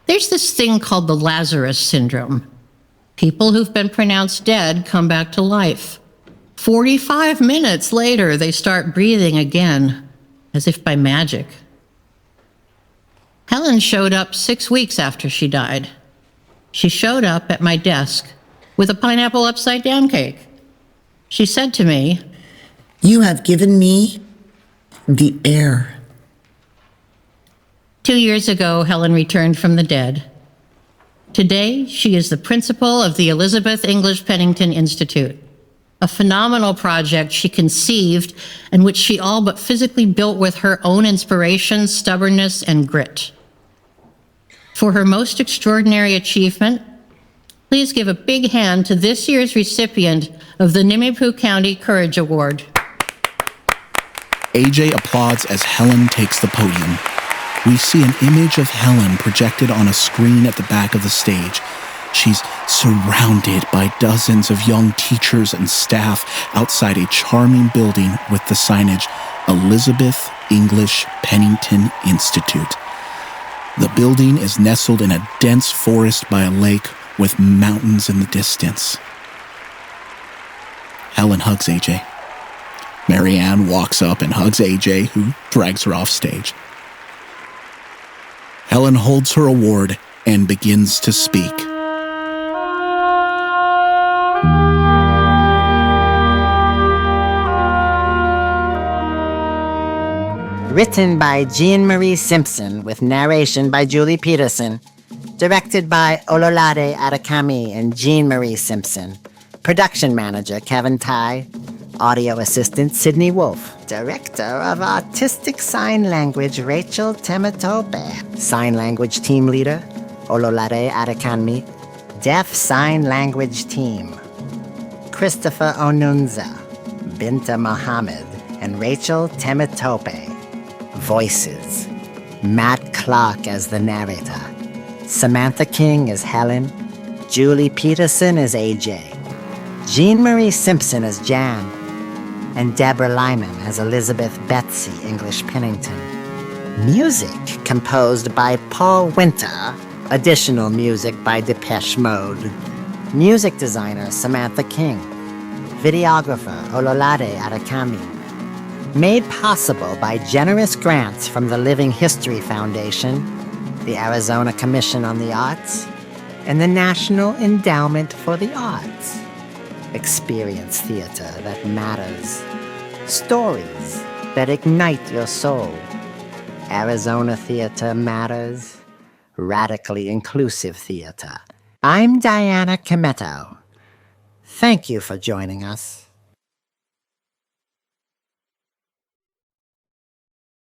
There's this thing called the Lazarus syndrome. People who've been pronounced dead come back to life. 45 minutes later, they start breathing again, as if by magic. Helen showed up 6 weeks after she died. She showed up at my desk with a pineapple upside down cake. She said to me,
"You have given me the air."
2 years ago, Helen returned from the dead. Today, she is the principal of the Elizabeth English Pennington Institute, a phenomenal project she conceived and which she all but physically built with her own inspiration, stubbornness, and grit. For her most extraordinary achievement, please give a big hand to this year's recipient of the Nimiipuu County Courage Award.
AJ applauds as Helen takes the podium. We see an image of Helen projected on a screen at the back of the stage. She's surrounded by dozens of young teachers and staff outside a charming building with the signage, Elizabeth English Pennington Institute. The building is nestled in a dense forest by a lake with mountains in the distance. Helen hugs AJ. Marianne walks up and hugs AJ, who drags her off stage. Helen holds her award and begins to speak.
Written by Jean-Marie Simpson with narration by Julie Peterson. Directed by Ololade Arakami and Jean-Marie Simpson. Production manager Kevin Tai. Audio assistant Sydney Wolf. Director of Artistic Sign Language Rachel Temetope. Sign Language Team Leader Ololade Arakami. Deaf Sign Language Team Christopher Onunza. Binta Mohammed. and Rachel Temitope. Voices. Matt Clark as the narrator. Samantha King as Helen. Julie Peterson as AJ. Jean Marie Simpson as Jan. And Deborah Lyman as Elizabeth Betsy English Pennington. Music composed by Paul Winter. Additional music by Depeche Mode. Music designer Samantha King. Videographer Ololade Arakami. Made possible by generous grants from the Living History Foundation, the Arizona Commission on the Arts, and the National Endowment for the Arts. Experience theater that matters. Stories that ignite your soul. Arizona Theater Matters. Radically inclusive theater. I'm Diana Kimetto. Thank you for joining us.